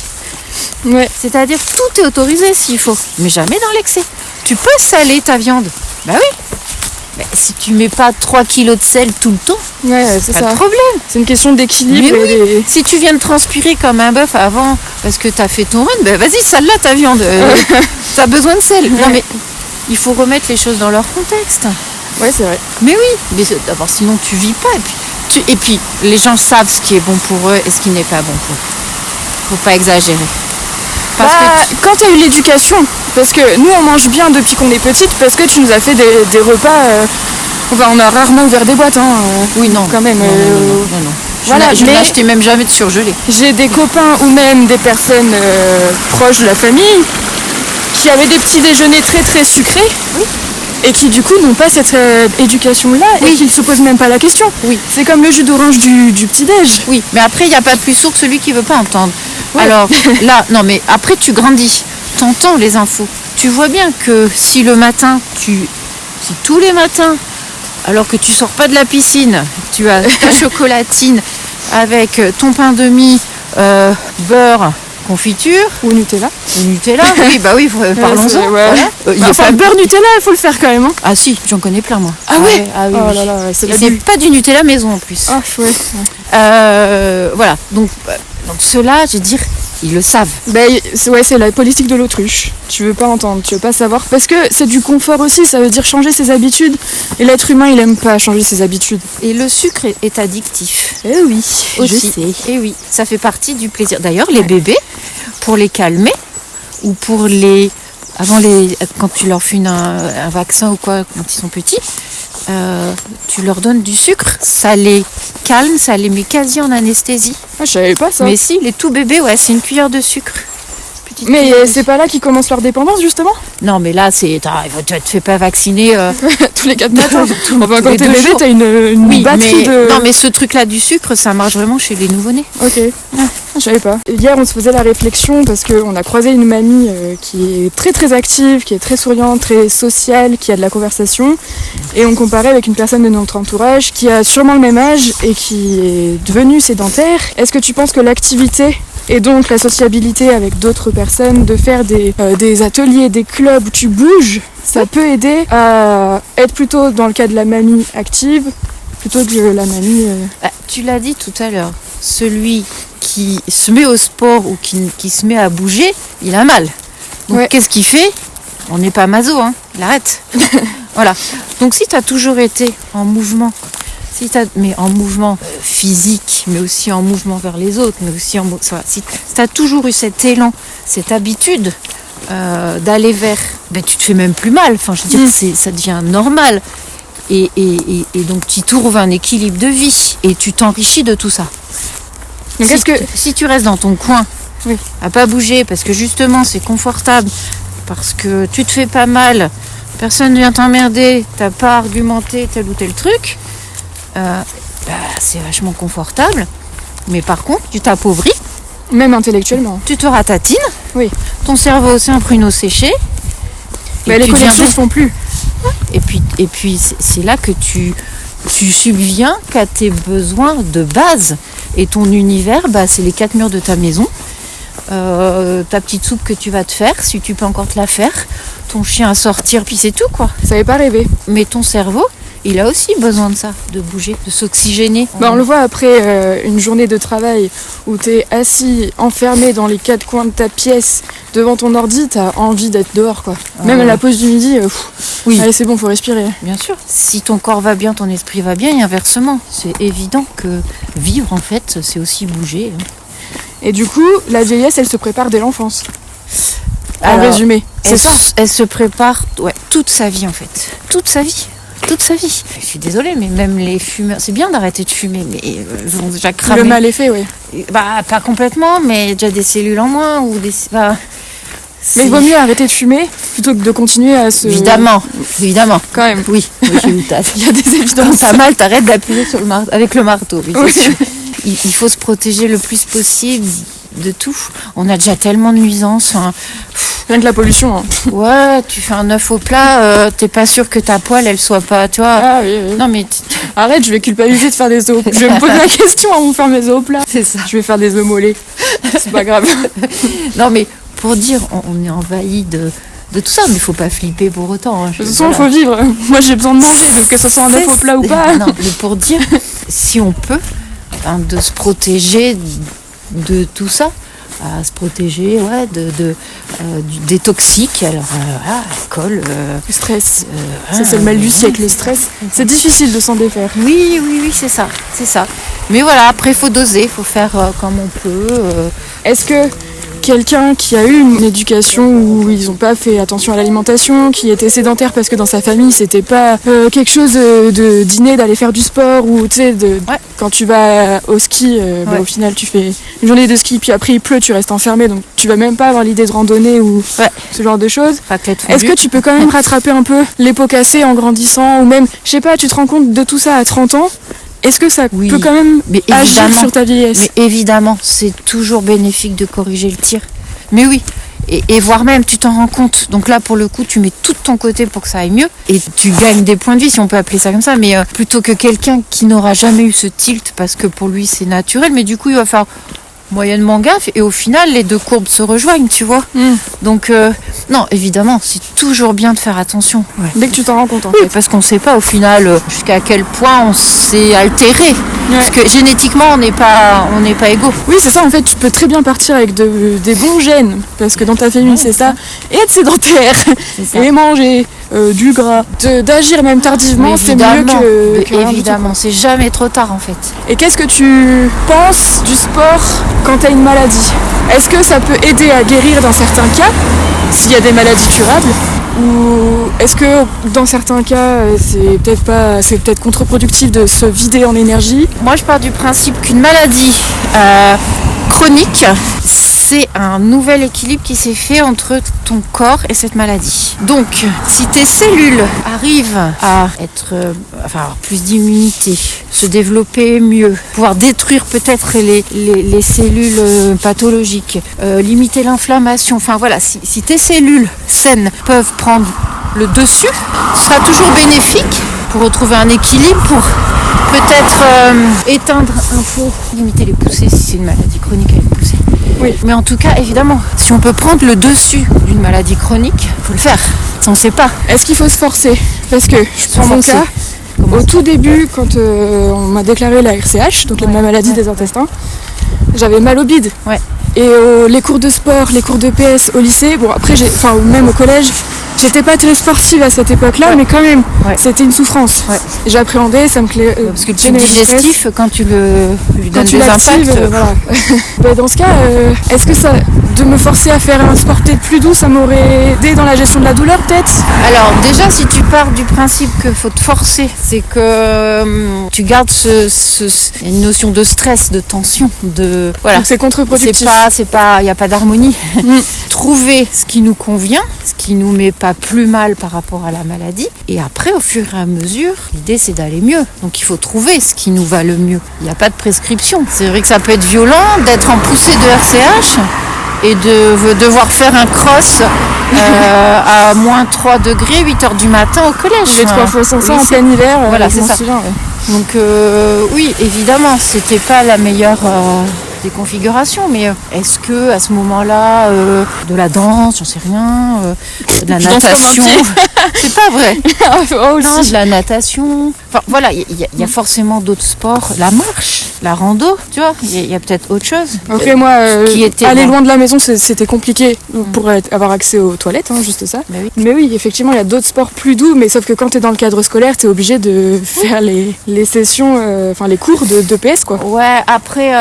Ouais. C'est-à-dire, tout est autorisé s'il faut, mais jamais dans l'excès. Tu peux saler ta viande. Bah oui. Mais si tu mets pas 3 kilos de sel tout le temps, c'est pas ça. de problème. C'est une question d'équilibre. Mais oui. Si tu viens de transpirer comme un bœuf avant parce que t'as fait ton run, vas-y, sale-la ta viande. T'as besoin de sel. Non mais il faut remettre les choses dans leur contexte. Ouais, c'est vrai. Mais oui, mais d'abord sinon tu vis pas. Et puis les gens savent ce qui est bon pour eux et ce qui n'est pas bon pour eux. Faut pas exagérer. Parce que quand tu as eu l'éducation, parce que nous on mange bien depuis qu'on est petite, parce que tu nous as fait des repas, on a rarement ouvert des boîtes, oui, non. Quand même. Non. Voilà, je n'achetais même jamais de surgelé. J'ai des copains ou même des personnes proches de la famille qui avaient des petits déjeuners très très sucrés. Oui. Et qui du coup n'ont pas cette éducation-là et qui ne se posent même pas la question. Oui. C'est comme le jus d'orange du petit-déj. Oui, mais après il n'y a pas plus sourd que celui qui ne veut pas entendre. Ouais. Alors là, non mais après tu grandis, t'entends les infos. Tu vois bien que si le matin, si tous les matins, alors que tu sors pas de la piscine, tu as ta chocolatine avec ton pain de mie, beurre, confiture ou Nutella. Oui, parlons-en. Ouais. Voilà. Beurre Nutella, il faut le faire quand même. Ah si, j'en connais plein moi. Ah ouais. Ah oui. Oh là là, c'est et c'est pas du Nutella maison en plus. Ah ouais. Voilà, donc ceux-là, je veux dire, ils le savent. C'est la politique de l'autruche. Tu veux pas entendre, tu veux pas savoir. Parce que c'est du confort aussi, ça veut dire changer ses habitudes. Et l'être humain, il aime pas changer ses habitudes. Et le sucre est addictif. Eh oui, aussi. je sais. Et oui, ça fait partie du plaisir. D'ailleurs, les bébés, pour les calmer, ou pour quand tu leur fais un vaccin ou quoi, quand ils sont petits, tu leur donnes du sucre, ça les calme, ça les met quasi en anesthésie. Ah, je savais pas ça. Mais si, les tout bébés, c'est une cuillère de sucre. Mais c'est pas là qu'ils commencent leur dépendance justement? Non, mais là, tu te fais pas vacciner tous les 4 matins. Enfin, quand t'es bébé, t'as une batterie de... Non, mais ce truc-là du sucre, ça marche vraiment chez les nouveau-nés. Ok, je savais pas. Hier, on se faisait la réflexion parce qu'on a croisé une mamie qui est très très active, qui est très souriante, très sociale, qui a de la conversation. Et on comparait avec une personne de notre entourage qui a sûrement le même âge et qui est devenue sédentaire. Est-ce que tu penses que l'activité et donc la sociabilité avec d'autres personnes, de faire des ateliers, des clubs où tu bouges, ça peut aider à être plutôt dans le cas de la mamie active plutôt que la mamie... Tu l'as dit tout à l'heure, celui qui se met au sport ou qui se met à bouger, il a mal. Donc qu'est-ce qu'il fait? On n'est pas maso, il arrête. Voilà. Donc si tu as toujours été en mouvement, mais en mouvement physique, mais aussi en mouvement vers les autres, mais aussi si tu as toujours eu cet élan, cette habitude d'aller vers, tu te fais même plus mal, enfin je veux dire, ça devient normal. Et donc tu trouves un équilibre de vie et tu t'enrichis de tout ça. Mais si tu restes dans ton coin, à pas bouger, parce que justement c'est confortable, parce que tu te fais pas mal, personne ne vient t'emmerder, t'as pas argumenté tel ou tel truc, c'est vachement confortable, mais par contre tu t'appauvris, même intellectuellement, tu te ratatines, ton cerveau c'est un pruneau séché, les connexions se font plus, et puis c'est là que tu subviens qu'à tes besoins de base, et ton univers, c'est les 4 murs de ta maison, ta petite soupe que tu vas te faire, si tu peux encore te la faire, ton chien à sortir, puis c'est tout quoi. Ça fait pas rêver. Mais ton cerveau, il a aussi besoin de ça, de bouger, de s'oxygéner. Bah, on le voit après une journée de travail où t'es assis, enfermé dans les quatre coins de ta pièce, devant ton ordi, t'as envie d'être dehors, quoi. Même à la pause du midi, oui. Allez, c'est bon, faut respirer. Bien sûr. Si ton corps va bien, ton esprit va bien, et inversement. C'est évident que vivre, en fait, c'est aussi bouger. Et du coup, la vieillesse, elle se prépare dès l'enfance. En Alors, résumé, c'est ça. Elle se prépare toute sa vie, en fait. Toute sa vie. Je suis désolée, mais même les fumeurs, c'est bien d'arrêter de fumer, mais ils ont déjà cramé. Le mal est fait, oui. Bah, pas complètement, mais déjà des cellules en moins ou des. Bah, mais il vaut mieux arrêter de fumer plutôt que de continuer à se. Évidemment. Quand même. Oui, j'ai eu Il y a des évidences. Quand ça mal, t'arrêtes d'appuyer sur avec le marteau. Oui. Il faut se protéger le plus possible de tout. On a déjà tellement de nuisances. Hein. Rien que la pollution. Hein. Ouais, tu fais un œuf au plat, t'es pas sûr que ta poêle, elle soit pas, tu vois. Ah oui. Non mais arrête, je vais culpabiliser de faire des œufs. Je vais me poser la question avant de faire mes œufs au plat. C'est ça. Je vais faire des œufs mollets. C'est pas grave. Non mais pour dire, on est envahi de tout ça, mais il faut pas flipper pour autant. Hein. De toute façon, il faut vivre. Moi, j'ai besoin de manger, donc que ce soit un œuf au plat ou pas. Non, mais pour dire, si on peut, de se protéger de tout ça, à se protéger des toxiques, alors alcool, le stress. Ça, c'est le mal du siècle, le stress. C'est difficile de s'en défaire. Oui, c'est ça. Mais voilà, après, il faut doser, il faut faire comme on peut. Est-ce que quelqu'un qui a eu une éducation où ils n'ont pas fait attention à l'alimentation, qui était sédentaire parce que dans sa famille c'était pas quelque chose de d'inné d'aller faire du sport, ou tu sais quand tu vas au ski, au final tu fais une journée de ski puis après il pleut, tu restes enfermé, donc tu vas même pas avoir l'idée de randonnée ou ce genre de choses. Est-ce que tu peux quand même rattraper un peu les pots cassés en grandissant, ou même, je sais pas, tu te rends compte de tout ça à 30 ans? Est-ce que ça peut quand même agir sur ta vieillesse? Mais évidemment, c'est toujours bénéfique de corriger le tir. Mais oui, et voire même, tu t'en rends compte. Donc là, pour le coup, tu mets tout de ton côté pour que ça aille mieux. Et tu gagnes des points de vie, si on peut appeler ça comme ça. Mais plutôt que quelqu'un qui n'aura jamais eu ce tilt, parce que pour lui, c'est naturel. Mais du coup, il va faire moyennement gaffe. Et au final, les deux courbes se rejoignent, tu vois. Donc, non, évidemment, c'est toujours bien de faire attention. Ouais. Dès que tu t'en rends compte, en fait. fait. Parce qu'on ne sait pas, au final, jusqu'à quel point on s'est altéré. Ouais. Parce que génétiquement, on n'est pas égaux. Oui, c'est ça, en fait, tu peux très bien partir avec des bons gènes, parce que dans ta famille, c'est ça. Et être sédentaire, et manger du gras, d'agir même tardivement, c'est mieux que évidemment, c'est jamais trop tard, en fait. Et qu'est-ce que tu penses du sport quand tu as une maladie? Est-ce que ça peut aider à guérir dans certains cas, s'il y a des maladies curables? Ou est-ce que dans certains cas, c'est peut-être contre-productif de se vider en énergie? Moi, je pars du principe qu'une maladie chronique, c'est un nouvel équilibre qui s'est fait entre ton corps et cette maladie. Donc, si tes cellules arrivent à avoir plus d'immunité, se développer mieux, pouvoir détruire peut-être les cellules pathologiques, limiter l'inflammation, enfin voilà, si tes cellules saines peuvent prendre le dessus, ce sera toujours bénéfique pour retrouver un équilibre, pour peut-être éteindre un peu, limiter les poussées si c'est une maladie chronique avec poussée. Oui. Mais en tout cas, évidemment, si on peut prendre le dessus d'une maladie chronique, il faut le faire. Ça, on ne sait pas. Est-ce qu'il faut se forcer? Parce que je prends mon cas. Au tout début, quand on m'a déclaré la RCH, donc la maladie des intestins, j'avais mal au bide. Ouais. Et les cours de sport, les cours de PS au lycée, bon après, même au collège, j'étais pas très sportive à cette époque-là, mais quand même, c'était une souffrance. Ouais. J'appréhendais, ça me clé. Parce que le tube digestif, quand tu lui donnes des impacts. Voilà. Dans ce cas, est-ce que de me forcer à faire un sport peut-être plus doux, ça m'aurait aidé dans la gestion de la douleur peut-être? Alors déjà, si tu pars du principe qu'il faut te forcer, c'est que tu gardes une notion de stress, de tension, voilà. Donc c'est contre-productif. Il n'y a pas d'harmonie. Trouver ce qui nous convient, ce qui nous met pas plus mal par rapport à la maladie, et après au fur et à mesure, l'idée c'est d'aller mieux. Donc il faut trouver ce qui nous va le mieux. Il n'y a pas de prescription. C'est vrai que ça peut être violent d'être en poussée de RCH et de devoir faire un cross à moins 3 degrés, 8h du matin au collège. Les 3 fois 500 en plein hiver. Voilà, c'est ça. Donc oui, évidemment, c'était pas la meilleure des configurations, mais est-ce que à ce moment-là, de la danse, j'en sais rien, de la natation, je sais pas, pas vrai. Oh, Non, aussi. de la natation. Enfin, voilà, il y a forcément d'autres sports. La marche, la rando, tu vois. Il y a peut-être autre chose. Après, moi, qui était aller bon. loin de la maison, c'était compliqué pour avoir accès aux toilettes, hein, juste ça. Bah oui. Mais oui, effectivement, il y a d'autres sports plus doux, mais sauf que quand t'es dans le cadre scolaire, t'es obligé de faire les sessions, enfin les cours de PS, quoi. Ouais, après,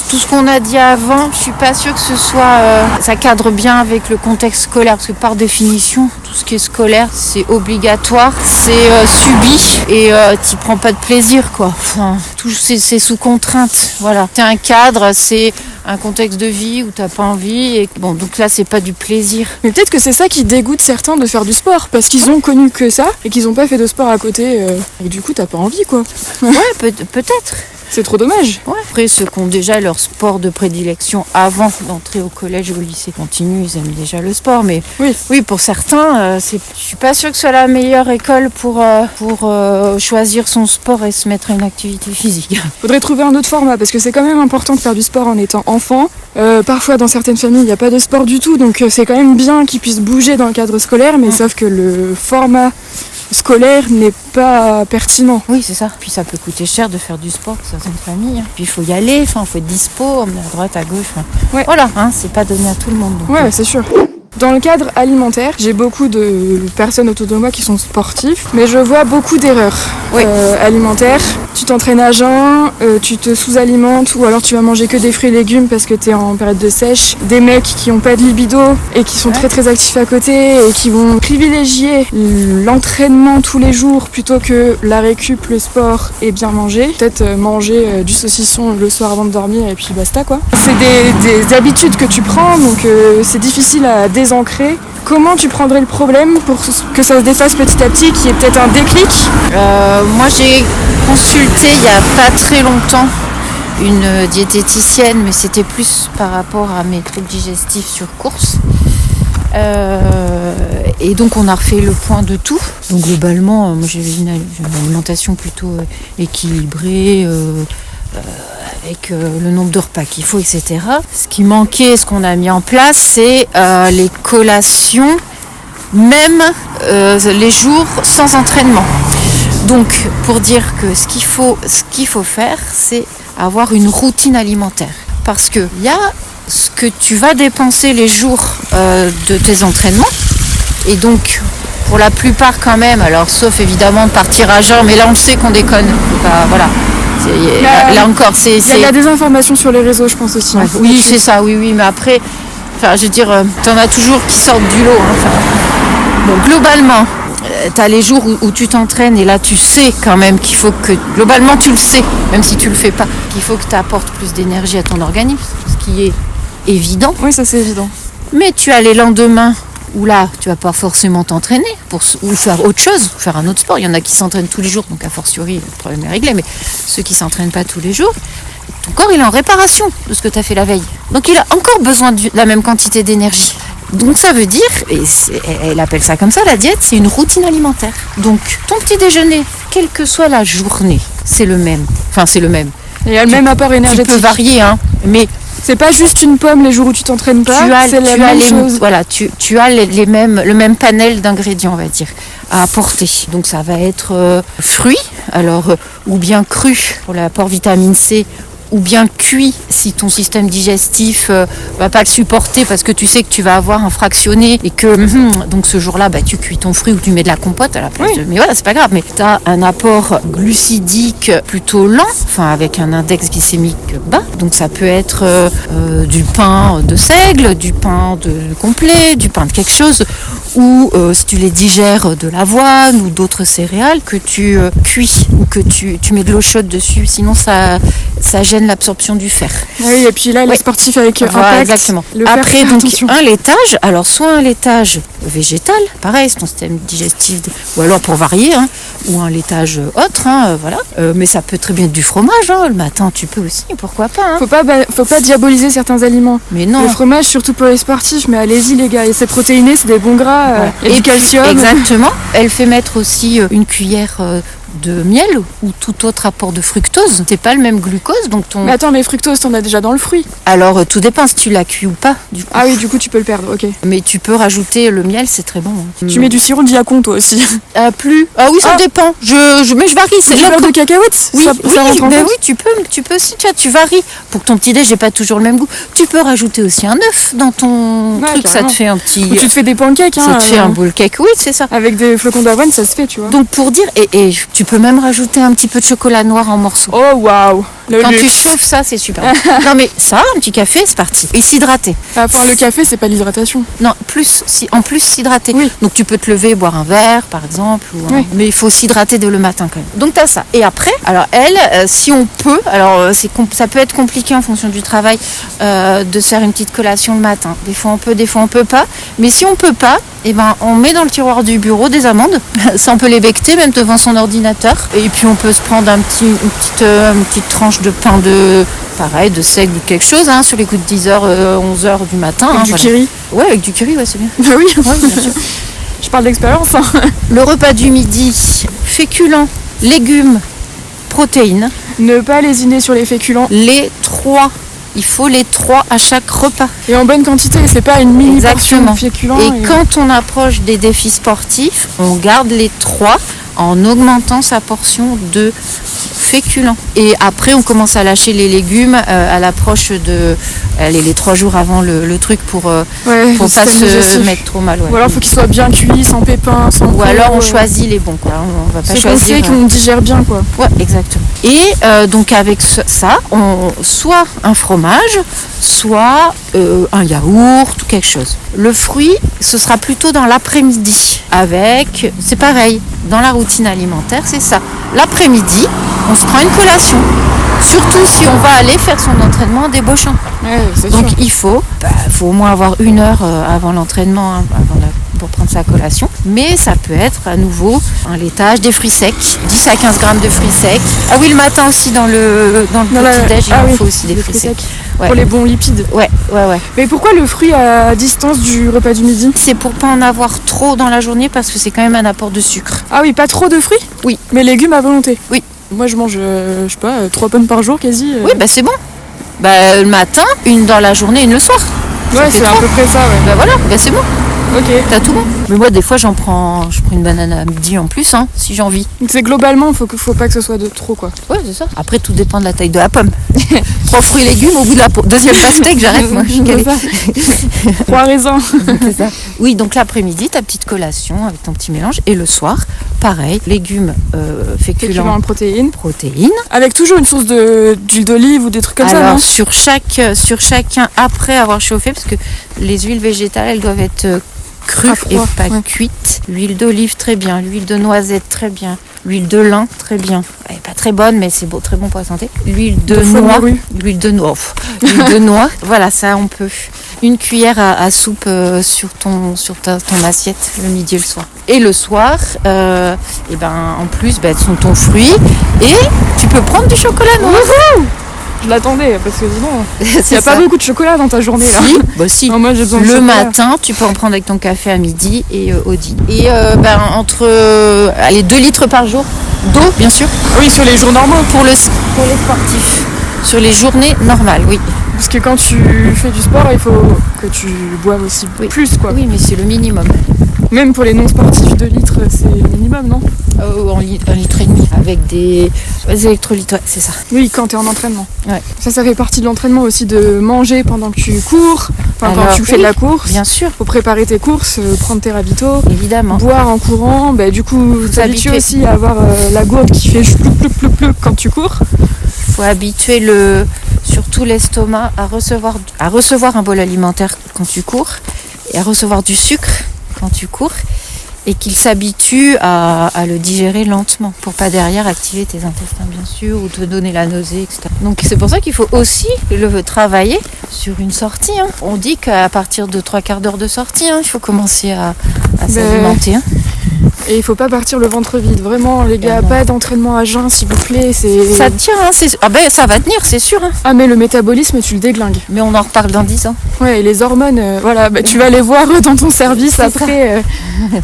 tout ce qu'on a dit avant, je suis pas sûre que ce soit. Ça cadre bien avec le contexte scolaire, parce que par définition, tout ce qui est scolaire, c'est obligatoire, c'est subi, et t'y prends pas de plaisir, quoi. Enfin, tout c'est sous contrainte, voilà. C'est un cadre, c'est un contexte de vie où t'as pas envie, et bon, donc là, c'est pas du plaisir. Mais peut-être que c'est ça qui dégoûte certains de faire du sport, parce qu'ils ont connu que ça, et qu'ils ont pas fait de sport à côté, et du coup, t'as pas envie, quoi. Ouais, peut-être. C'est trop dommage. Ouais. Après, ceux qui ont déjà leur sport de prédilection avant d'entrer au collège ou au lycée continu, ils aiment déjà le sport. Mais oui pour certains, je suis pas sûre que ce soit la meilleure école pour choisir son sport et se mettre à une activité physique. Faudrait trouver un autre format, parce que c'est quand même important de faire du sport en étant enfant. Parfois, dans certaines familles, il n'y a pas de sport du tout, donc c'est quand même bien qu'ils puissent bouger dans le cadre scolaire, mais sauf que le format scolaire n'est pas pertinent. Oui, c'est ça. Puis ça peut coûter cher de faire du sport pour certaines familles. Puis il faut y aller, il faut être dispo, emmener à droite, à gauche. Ouais. Voilà, c'est pas donné à tout le monde. Donc, Ouais, c'est sûr. Dans le cadre alimentaire, j'ai beaucoup de personnes autour de moi qui sont sportifs, mais je vois beaucoup d'erreurs alimentaires. Tu t'entraînes à jeun, tu te sous-alimentes, ou alors tu vas manger que des fruits et légumes parce que t'es en période de sèche. Des mecs qui ont pas de libido et qui sont très très actifs à côté et qui vont privilégier l'entraînement tous les jours plutôt que la récup, le sport et bien manger. Peut-être manger du saucisson le soir avant de dormir et puis basta, quoi. C'est des habitudes que tu prends, donc c'est difficile à désancrer. Comment tu prendrais le problème pour que ça se défasse petit à petit, qu'il y ait peut-être un déclic ? Moi, j'ai consulté il n'y a pas très longtemps une diététicienne, mais c'était plus par rapport à mes troubles digestifs sur course. Et donc on a refait le point de tout. Donc globalement, moi j'ai une alimentation plutôt équilibrée, avec le nombre de repas qu'il faut, etc. Ce qui manquait, ce qu'on a mis en place, c'est les collations, même les jours sans entraînement. Donc pour dire que ce qu'il faut faire, c'est avoir une routine alimentaire. Parce qu'il y a ce que tu vas dépenser les jours de tes entraînements. Et donc, pour la plupart quand même, alors sauf évidemment de partir à jeun, mais là on le sait qu'on déconne. Voilà. Là encore, c'est... Il y a des informations sur les réseaux, je pense aussi. Ouais, oui, c'est ça, oui, mais après, enfin, je veux dire, t'en as toujours qui sortent du lot. Bon, globalement, t'as les jours où tu t'entraînes et là tu sais quand même qu'il faut que, globalement tu le sais, même si tu le fais pas, qu'il faut que tu apportes plus d'énergie à ton organisme, ce qui est évident. Oui, ça c'est évident. Mais tu as les lendemains où là, tu vas pas forcément t'entraîner ou faire autre chose, faire un autre sport. Il y en a qui s'entraînent tous les jours, donc a fortiori, le problème est réglé. Mais ceux qui s'entraînent pas tous les jours, ton corps il est en réparation de ce que tu as fait la veille. Donc il a encore besoin de la même quantité d'énergie. Donc ça veut dire, et elle appelle ça comme ça, la diète, c'est une routine alimentaire. Donc ton petit déjeuner, quelle que soit la journée, c'est le même. Enfin, c'est le même. Il y a le même apport énergétique. Tu peux varier, mais... C'est pas juste une pomme les jours où tu t'entraînes pas, c'est la même chose. Voilà, tu as le même panel d'ingrédients, on va dire, à apporter. Donc ça va être fruits, alors ou bien crus pour l'apport vitamine C, ou bien cuit si ton système digestif va pas le supporter parce que tu sais que tu vas avoir un fractionné et que donc ce jour-là tu cuis ton fruit ou tu mets de la compote à la place. Oui. Mais voilà, c'est pas grave, mais tu as un apport glucidique plutôt lent, enfin avec un index glycémique bas. Donc ça peut être du pain de seigle, du pain de complet, du pain de quelque chose, ou si tu les digères de l'avoine ou d'autres céréales que tu cuis ou que tu mets de l'eau chaude dessus, sinon ça gêne l'absorption du fer. Oui, et puis là, les sportifs avec voilà, impact, exactement. le fer, Après, donc, attention. un laitage, alors soit un laitage végétal, pareil, c'est ton système digestif, ou alors pour varier, ou un laitage autre, voilà. Mais ça peut très bien être du fromage, le matin tu peux aussi, pourquoi pas. Faut pas diaboliser certains aliments. Mais non. Le fromage, surtout pour les sportifs, mais allez-y les gars, et c'est protéiné, c'est des bons gras, et du calcium. Exactement. Elle fait mettre aussi une cuillère de miel ou tout autre apport de fructose. C'est pas le même glucose, donc Mais attends, mais fructose, t'en as déjà dans le fruit. Alors tout dépend si tu l'as cuit ou pas. Du coup. Ah oui, du coup tu peux le perdre, ok. Mais tu peux rajouter le miel, c'est très bon. Tu mets du sirop de diacon toi aussi. Plus. Ah oui, ça dépend. Mais je varie. C'est Du beurre de cacahuète. Oui, ça rentre en compte. oui, tu peux aussi. Tu varies. Pour que ton petit déj n'ait pas toujours le même goût. Tu peux rajouter aussi un œuf dans ton truc. Carrément. Ça te fait un petit. Ou tu te fais des pancakes. Ça te fait un boule cake. Oui, c'est ça. Avec des flocons d'avoine, ça se fait, tu vois. Donc pour dire, et tu peux même rajouter un petit peu de chocolat noir en morceaux. Oh waouh. Quand tu chauffes ça, c'est super. Non mais ça, un petit café, c'est parti. Et s'hydrater. Enfin, le café, c'est pas l'hydratation. Non, en plus s'hydrater. Oui. Donc tu peux te lever, boire un verre, par exemple. Mais il faut s'hydrater dès le matin quand même. Donc t'as ça. Et après, alors elle, si on peut, alors ça peut être compliqué en fonction du travail de se faire une petite collation le matin. Des fois on peut, des fois on peut pas. Mais si on peut pas, eh ben on met dans le tiroir du bureau des amandes. Ça on peut les becqueter même devant son ordinateur. Et puis on peut se prendre une petite tranche de pain de seigle ou quelque chose, sur les coups de 10h, 11h du matin. Avec du curry. Ouais, avec du curry, ouais, c'est bien. Bah oui, Ouais, bien sûr. Je parle d'expérience. Le repas du midi, féculents, légumes, protéines. Ne pas lésiner sur les féculents. Les 3. Il faut les 3 à chaque repas. Et en bonne quantité, c'est pas une mini portion de féculents. Et quand on approche des défis sportifs, on garde les 3 en augmentant sa portion de féculents. Et après, on commence à lâcher les légumes à l'approche les 3 jours avant le truc pour pas se mettre trop mal. Ouais. Ou alors, il faut qu'ils soient bien cuits, sans pépins, sans. Ou alors, on choisit les bons, quoi. On va pas choisir. Qu'on digère bien, quoi. Ouais, exactement. Et donc, avec ça, soit un fromage, soit un yaourt ou quelque chose. Le fruit, ce sera plutôt dans l'après-midi. C'est pareil, dans la routine alimentaire, c'est ça. L'après-midi, on se prend une collation. Surtout si on va aller faire son entraînement en débauchant. Ouais, donc il faut au moins avoir 1 heure avant l'entraînement, pour prendre sa collation. Mais ça peut être à nouveau un laitage, des fruits secs, 10 à 15 grammes de fruits secs. Ah oui, le matin aussi dans le petit-déj, il faut aussi des fruits secs. Ouais. Pour les bons lipides. Ouais. Mais pourquoi le fruit à distance du repas du midi ? C'est pour pas en avoir trop dans la journée parce que c'est quand même un apport de sucre. Ah oui, pas trop de fruits ? Oui. Mais légumes à volonté ? Oui. Moi je mange, 3 pommes par jour quasi. Oui, c'est bon. Le matin, 1 dans la journée, 1 le soir. Ouais, c'est à peu près ça, ouais. Voilà, c'est bon. Ok. T'as tout bon. Mais moi, des fois, je prends une banane à midi en plus, si j'ai envie. Donc c'est globalement, faut pas que ce soit de trop, quoi. Ouais, c'est ça. Après, tout dépend de la taille de la pomme. 3 fruits et légumes au bout de la deuxième pastèque, j'arrête, moi. Je suis calée. 3 raisins. C'est ça. Oui, donc l'après-midi, ta petite collation avec ton petit mélange. Et le soir, pareil, légumes, féculents, protéines. Avec toujours une source d'huile d'olive ou des trucs comme ça, non ? sur chacun, après avoir chauffé, parce que les huiles végétales, elles doivent être crues et pas cuites. L'huile d'olive, très bien. L'huile de noisette, très bien. L'huile de lin, très bien. Elle n'est pas très bonne, mais c'est très bon pour la santé. L'huile de noix. L'huile de noix. Voilà, ça, on peut. 1 cuillère à soupe sur ton assiette le midi et le soir. Et le soir, en plus, ton fruit. Et tu peux prendre du chocolat noir. Je l'attendais parce que sinon, il n'y a pas beaucoup de chocolat dans ta journée. Là. Si. Non, moi, j'ai besoin de le chocolat. Matin, tu peux en prendre avec ton café à midi et au dîner. Et entre 2 litres par jour d'eau, bien sûr. Oui, sur les jours normaux. Pour les sportifs. Sur les journées normales, oui. Parce que quand tu fais du sport, il faut que tu boives aussi plus, quoi. Oui, mais c'est le minimum. Même pour les non-sportifs, 2 litres, c'est le minimum, non ? 1,5 litre avec des électrolytes, ouais, c'est ça. Oui, quand tu es en entraînement. Ouais. Ça fait partie de l'entraînement aussi de manger pendant que tu cours, quand tu fais de la course. Bien sûr. Faut préparer tes courses, prendre tes ravitaux. Évidemment. Boire en courant, du coup, t'habitues aussi à avoir la gourde qui fait ploup quand tu cours. Faut habituer surtout l'estomac à recevoir un bol alimentaire quand tu cours et à recevoir du sucre quand tu cours et qu'il s'habitue à le digérer lentement pour pas derrière activer tes intestins bien sûr ou te donner la nausée, etc. Donc c'est pour ça qu'il faut aussi travailler sur une sortie. On dit qu'à partir de 3/4 d'heure de sortie, il faut commencer à s'alimenter. Et il faut pas partir le ventre vide. Vraiment, les gars, pas d'entraînement à jeun, s'il vous plaît. Ça tient, hein, ça va tenir, c'est sûr. Hein. Ah, mais le métabolisme, tu le déglingues. Mais on en reparle dans 10 ans. Ouais, et les hormones, voilà, tu vas les voir dans ton service après.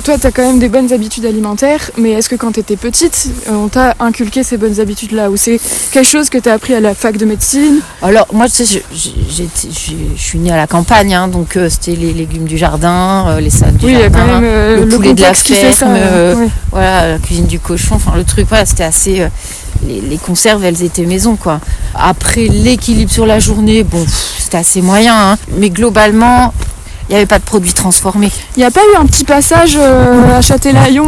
Toi, t'as quand même des bonnes habitudes alimentaires, mais est-ce que quand t'étais petite, on t'a inculqué ces bonnes habitudes-là, ou c'est quelque chose que t'as appris à la fac de médecine? Alors, moi, tu sais, je suis née à la campagne, hein, donc c'était les légumes du jardin, les salades du jardin, quand même, le poulet de la ferme, ça, voilà, la cuisine du cochon, enfin le truc, voilà, c'était assez... les conserves, elles étaient maison, quoi. Après, l'équilibre sur la journée, bon, c'était assez moyen, hein, mais globalement... Il n'y avait pas de produits transformés. Il n'y a pas eu un petit passage à Châtelaillon,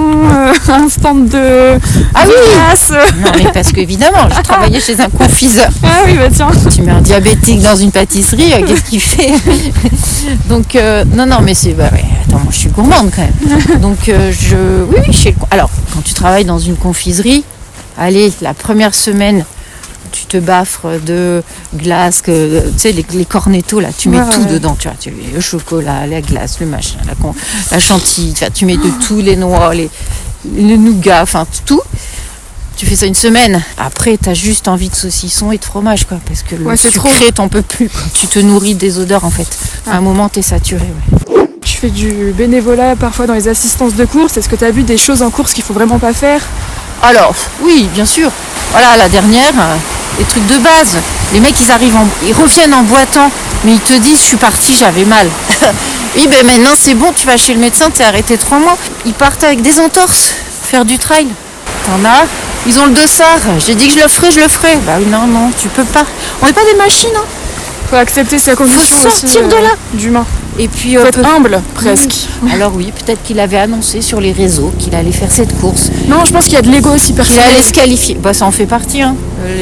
un stand de glace Non, mais parce qu'évidemment, je travaillais chez un confiseur. Ah oui, bah tiens. Tu mets un diabétique dans une pâtisserie, qu'est-ce qu'il fait? Donc, non, mais c'est... Bah, ouais, attends, moi, je suis gourmande, quand même. Donc, oui, alors, quand tu travailles dans une confiserie, allez, la première semaine... Tu te baffres de glace, tu sais, les cornettos, là, tu mets tout dedans, tu vois, le chocolat, la glace, le machin, la chantilly, tu mets de tout, les noix, les nougats, enfin tout. Tu fais ça une semaine. Après, tu as juste envie de saucisson et de fromage, quoi, parce que le sucré, t'en peux plus. Tu te nourris des odeurs, en fait. À un moment, tu es saturé, ouais. Tu fais du bénévolat parfois dans les assistances de course. Est-ce que tu as vu des choses en course qu'il faut vraiment pas faire? Alors, oui, bien sûr. Voilà, la dernière, les trucs de base. Les mecs, ils reviennent en boitant, mais ils te disent, je suis parti, j'avais mal. Oui, ben maintenant, c'est bon, tu vas chez le médecin, t'es arrêté 3 mois. Ils partent avec des entorses, faire du trail. T'en as, ils ont le dossard. J'ai dit que je le ferai. Bah oui, non, tu peux pas. On n'est pas des machines, hein. Faut accepter sa condition. Faut sortir de là. D'humain. Et puis, faut être humble, presque. Alors oui, peut-être qu'il avait annoncé sur les réseaux qu'il allait faire cette course. Non, je pense qu'il y a de l'ego aussi Il personnel. allait se qualifier. Bah ça en fait partie, hein.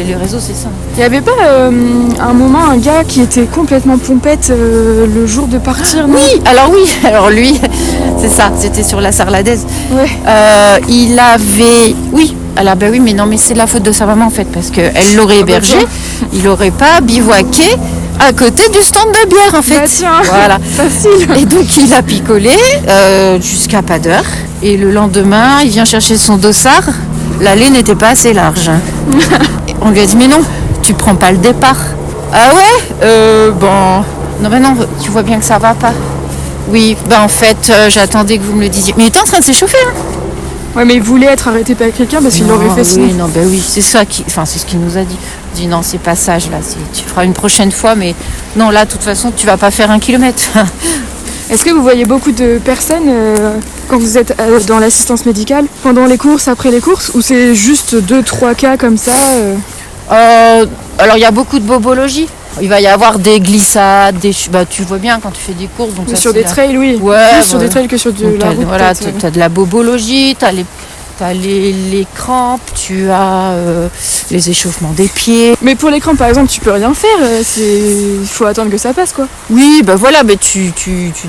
Les réseaux, c'est ça. Il n'y avait pas un moment un gars qui était complètement pompette le jour de partir, non? Alors lui, c'est ça, c'était sur la Sarladaise. Ouais. Il avait... Oui, alors bah oui, mais non, mais c'est la faute de sa maman en fait, parce qu'elle l'aurait hébergé, il n'aurait pas bivouaqué à côté du stand de bière en fait. Bah tiens, voilà. Facile. Et donc il a picolé jusqu'à pas d'heure. Et le lendemain, il vient chercher son dossard. L'allée n'était pas assez large. On lui a dit mais non, tu prends pas le départ. Ah ouais bon. Non mais non, tu vois bien que ça va pas. Oui, en fait, j'attendais que vous me le disiez. Mais il était en train de s'échauffer, hein. Ouais, mais il voulait être arrêté par quelqu'un parce qu'il l'aurait fait sinon. Oui, c'est ça c'est ce qu'il nous a dit. Il dit non, c'est pas sage là, tu feras une prochaine fois, mais non, là, de toute façon, tu vas pas faire 1 kilomètre. Est-ce que vous voyez beaucoup de personnes quand vous êtes dans l'assistance médicale, pendant les courses, après les courses, ou c'est juste 2-3 cas comme ça Alors, il y a beaucoup de bobologie. Il va y avoir des glissades, tu vois bien quand tu fais des courses. Donc ça, sur des trails, oui. Ouais, plus sur des trails que sur la route. Voilà, tu as de la bobologie, tu as les crampes, tu as les échauffements des pieds. Mais pour les crampes, par exemple, tu peux rien faire. Il faut attendre que ça passe, quoi. Oui, voilà, mais tu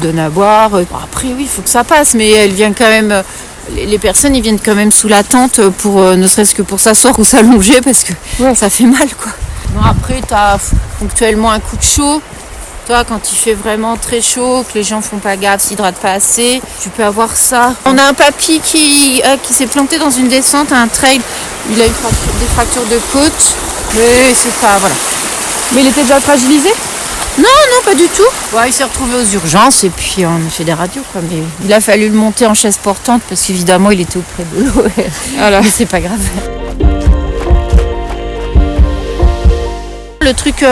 donnes à boire. Après, oui, il faut que ça passe, mais elle vient quand même... Les personnes, ils viennent quand même sous la tente pour ne serait-ce que pour s'asseoir ou s'allonger parce que ça fait mal, quoi. Non, après, tu as ponctuellement un coup de chaud. Toi, quand il fait vraiment très chaud, que les gens font pas gaffe, s'hydratent pas assez, tu peux avoir ça. On a un papy qui s'est planté dans une descente à un trail. Il a eu des fractures de côte, mais c'est pas... Voilà. Mais il était déjà fragilisé ? Non, pas du tout. Ouais, il s'est retrouvé aux urgences et puis on a fait des radios, quoi. Mais il a fallu le monter en chaise portante parce qu'évidemment, il était auprès de l'eau. Voilà. Mais c'est pas grave. Le truc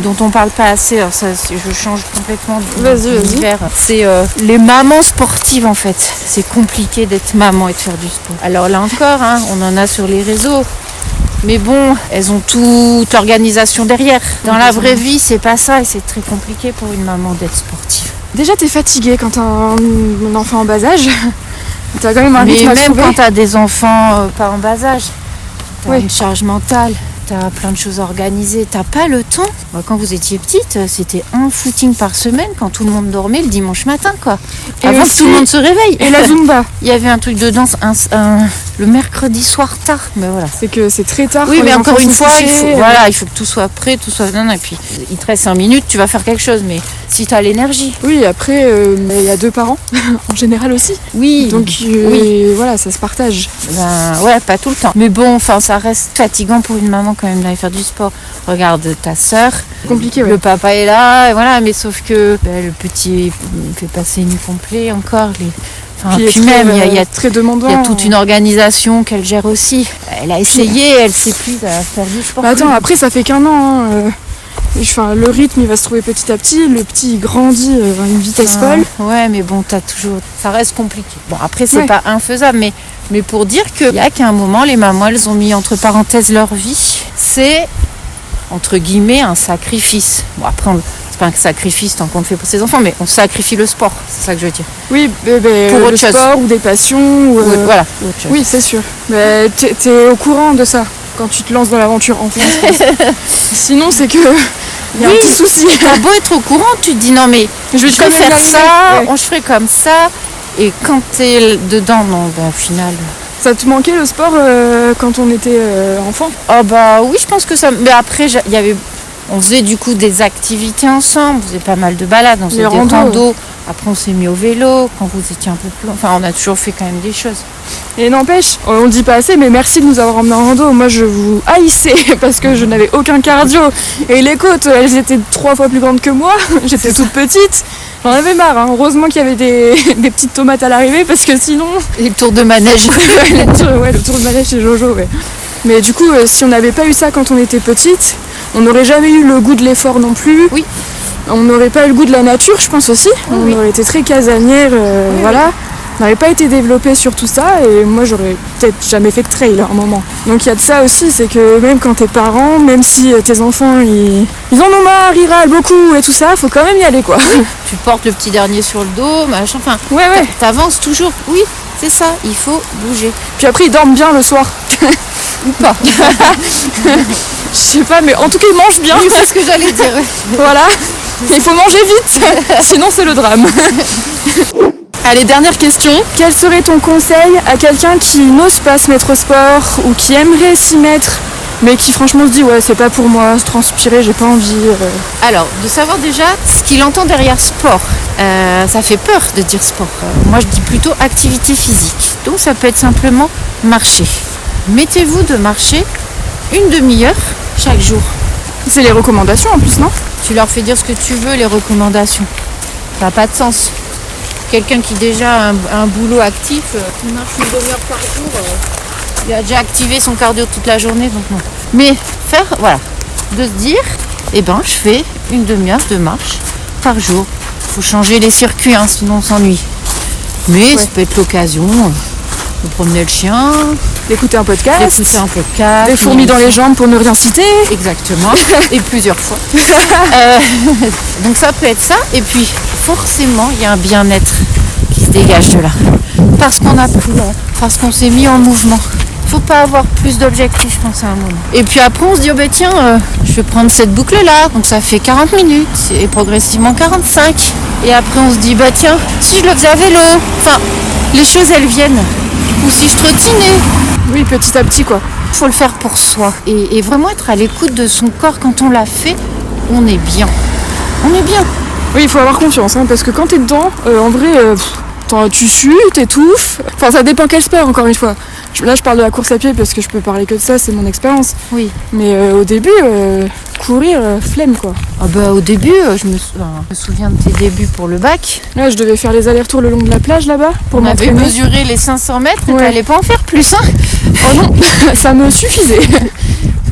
dont on parle pas assez, alors ça, je change complètement d'univers, c'est les mamans sportives en fait. C'est compliqué d'être maman et de faire du sport. Alors là encore, hein, on en a sur les réseaux. Mais bon, elles ont toute l'organisation derrière. Dans la vraie vie, c'est pas ça et c'est très compliqué pour une maman d'être sportive. Déjà, t'es fatiguée quand t'as un enfant en bas âge. T'as quand même un rythme à trouver. Même quand t'as des enfants pas en bas âge, t'as une charge mentale. t'as plein de choses à organiser, t'as pas le temps. Quand vous étiez petite, c'était un footing par semaine quand tout le monde dormait le dimanche matin, quoi. Et Avant aussi- que tout le monde se réveille. Et la Zumba, Il y avait un truc de danse le mercredi soir tard, mais voilà. c'est que c'est très tard. Oui, quand mais les encore enfants une sont fois, couchés. il faut que tout soit prêt, tout soit... Non, et puis il te reste 5 minutes, tu vas faire quelque chose, mais si tu as l'énergie. Oui, après, il y a 2 parents, en général aussi. Oui, Donc oui. voilà, ça se partage. Ben, ouais, pas tout le temps. Mais bon, enfin, ça reste fatigant pour une maman quand même d'aller faire du sport. Regarde ta sœur, Compliqué, ouais. le papa est là, et voilà, mais sauf que le petit fait passer nuit complet encore. Puis même, il y a très demandant. Il y a toute une organisation qu'elle gère aussi. Elle a essayé, elle s'épuise à faire du sport. Bah attends, après ça fait qu'1 an. Enfin, le rythme il va se trouver petit à petit. Le petit il grandit à une vitesse folle. Ouais, mais bon, ça reste compliqué. Bon, après c'est Ouais. pas infaisable, mais pour dire qu'il y a qu'à un moment, les mamans, elles ont mis entre parenthèses leur vie. C'est entre guillemets un sacrifice. Bon, après c'est pas un sacrifice tant qu'on le fait pour ses enfants, mais on sacrifie le sport. C'est ça que je veux dire. Oui, Pour le autre chose. sport ou des passions. Voilà. Autre chose. Oui, c'est sûr. Mais t'es au courant de ça quand tu te lances dans l'aventure enfant. Sinon, c'est que il y a un Oui. petit souci. T'as beau être au courant, tu te dis non mais Je vais je vais quand même y faire arriver. ça, Ouais. je ferai comme ça. Et quand t'es dedans, non, au final. Ça te manquait le sport quand on était enfant? Oh bah oui, je pense que ça. Mais après, on faisait du coup des activités ensemble, on faisait pas mal de balades, on faisait Les des randos. randos. Après, on s'est mis au vélo quand vous étiez un peu plus. Enfin, on a toujours fait quand même des choses. Et n'empêche, on le dit pas assez, mais merci de nous avoir emmenés en rando. Moi, je vous haïssais parce que je n'avais aucun cardio. Et les côtes, elles étaient 3 fois plus grandes que moi. J'étais toute petite. J'en avais marre. Hein. Heureusement qu'il y avait des petites tomates à l'arrivée parce que sinon... Et le tour de manège. le tour de manège chez Jojo, ouais. Mais du coup, si on n'avait pas eu ça quand on était petite, on n'aurait jamais eu le goût de l'effort non plus. Oui. On n'aurait pas eu le goût de la nature, je pense aussi. Oui. On aurait été très casanière, voilà. On n'avait pas été développé sur tout ça et moi j'aurais peut-être jamais fait de trail à un moment. Donc il y a de ça aussi, c'est que même quand t'es parent, même si tes enfants ils en ont marre, ils râlent beaucoup et tout ça, faut quand même y aller quoi. Tu portes le petit dernier sur le dos, machin. Enfin, Ouais. t'avances toujours. Oui, c'est ça, il faut bouger. Puis après ils dorment bien le soir. Ou pas. Je sais pas, mais en tout cas ils mangent bien. Oui, c'est ce que j'allais dire. Voilà. Il faut manger vite, sinon c'est le drame. Allez, dernière question. Quel serait ton conseil à quelqu'un qui n'ose pas se mettre au sport ou qui aimerait s'y mettre, mais qui franchement se dit ouais c'est pas pour moi, se transpirer, j'ai pas envie. Alors, de savoir déjà ce qu'il entend derrière sport. Ça fait peur de dire sport. Moi, je dis plutôt activité physique. Donc, ça peut être simplement marcher. Mettez-vous de marcher une demi-heure chaque jour. C'est les recommandations en plus, non? Tu leur fais dire ce que tu veux, les recommandations. Ça n'a pas de sens. Quelqu'un qui déjà a un boulot actif, qui marche une demi-heure par jour, il a déjà activé son cardio toute la journée, donc non. Mais de se dire, je fais une demi-heure de marche par jour. Il faut changer les circuits, sinon on s'ennuie. Mais ça peut être l'occasion de promener le chien, D'écouter un podcast, d'écouter un podcast. des fourmis dans les jambes pour ne rien citer. Exactement, et plusieurs fois. Donc ça peut être ça, et puis forcément il y a un bien-être qui se dégage de là. Parce qu'on a pris, parce qu'on s'est mis en mouvement. Faut pas avoir plus d'objectifs, je pense, à un moment. Et puis après on se dit, je vais prendre cette boucle-là, donc ça fait 40 minutes, et progressivement 45. Et après on se dit, si je le faisais à vélo, les choses elles viennent. Ou si je trottinais. Oui, petit à petit quoi. Il faut le faire pour soi et vraiment être à l'écoute de son corps. Quand on l'a fait, on est bien. On est bien. Oui, il faut avoir confiance, parce que quand t'es dedans, en vrai, tu sues, t'étouffes. Enfin, ça dépend quel sport, encore une fois. Là, je parle de la course à pied parce que je peux parler que de ça, c'est mon expérience. Oui. Mais au début, courir, flemme quoi. Au début, je me souviens de tes débuts pour le bac. Là, je devais faire les allers-retours le long de la plage là-bas pour On avait m'entraîner. mesuré les 500 mètres et Ouais. t'allais pas en faire plus, Oh non, ça me suffisait.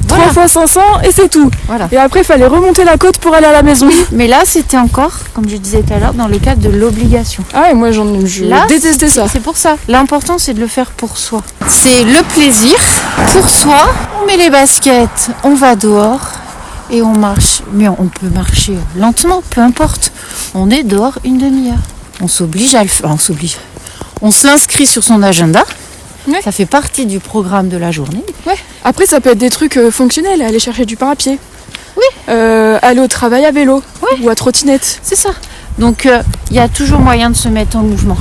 3 fois 500 et c'est tout. Voilà. Et après, il fallait remonter la côte pour aller à la maison. Mais là, c'était encore, comme je disais tout à l'heure, dans le cadre de l'obligation. Ah, et moi, je Là, détestais ça. C'est pour ça. L'important, c'est de le faire pour soi. C'est le plaisir pour soi. On met les baskets, on va dehors et on marche. Mais on peut marcher lentement, peu importe. On est dehors une demi-heure. On s'oblige à le faire. On se l'inscrit sur son agenda. Ouais. Ça fait partie du programme de la journée. Ouais. Après, ça peut être des trucs fonctionnels, aller chercher du pain à pied. Oui. Aller au travail à vélo ou à trottinette. C'est ça. Donc, il y a toujours moyen de se mettre en mouvement.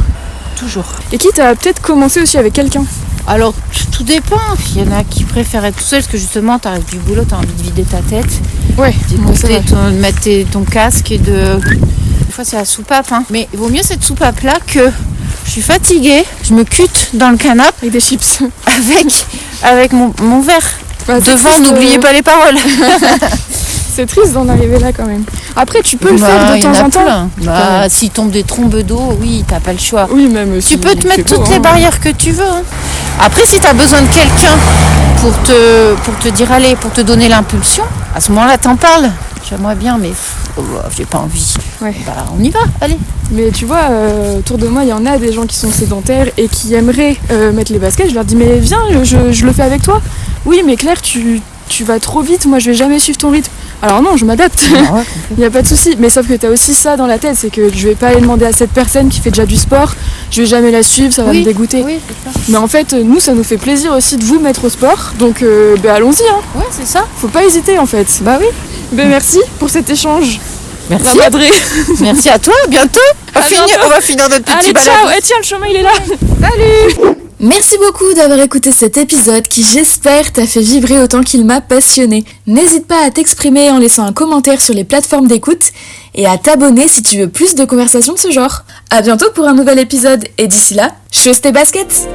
Toujours. Et quitte à peut-être commencer aussi avec quelqu'un. Alors, tout dépend. Il y en a qui préfèrent être tout seul parce que justement, tu arrives du boulot, tu as envie de vider ta tête, Ouais, d'écouter de mettre ton casque et de... Des fois, c'est la soupape. Hein. Mais il vaut mieux cette soupape-là que je suis fatiguée, je me cute dans le canapé avec des chips. avec mon verre. Bah, Devant, n'oubliez pas les paroles. C'est triste d'en arriver là quand même. Après, tu peux le faire de temps en temps. Bah, s'il tombe des trombes d'eau, oui, t'as pas le choix. Oui, même Tu peux te mettre toutes les barrières que tu veux. Hein. Après, si t'as besoin de quelqu'un pour te dire allez, pour te donner l'impulsion, à ce moment-là, t'en parles. J'aimerais bien, mais j'ai pas envie. Ouais. Bah, on y va, allez. Mais tu vois, autour de moi, il y en a des gens qui sont sédentaires et qui aimeraient mettre les baskets. Je leur dis, mais viens, je le fais avec toi. Oui, mais Claire, tu vas trop vite, moi je vais jamais suivre ton rythme. Alors non, je m'adapte, il n'y a pas de souci. Mais sauf que tu as aussi ça dans la tête, c'est que je vais pas aller demander à cette personne qui fait déjà du sport, je vais jamais la suivre, ça va me dégoûter. Oui, c'est ça. Mais en fait, nous, ça nous fait plaisir aussi de vous mettre au sport, donc allons-y. Hein. Ouais, c'est ça. Faut pas hésiter en fait. Bah oui. Merci pour cet échange. Merci. Encadré. Merci à toi, bientôt. On va finir notre petit Allez, balade. ciao. Et tiens, le chemin il est là. Salut. Merci beaucoup d'avoir écouté cet épisode qui, j'espère, t'a fait vibrer autant qu'il m'a passionné. N'hésite pas à t'exprimer en laissant un commentaire sur les plateformes d'écoute et à t'abonner si tu veux plus de conversations de ce genre. À bientôt pour un nouvel épisode et d'ici là, chausse tes baskets!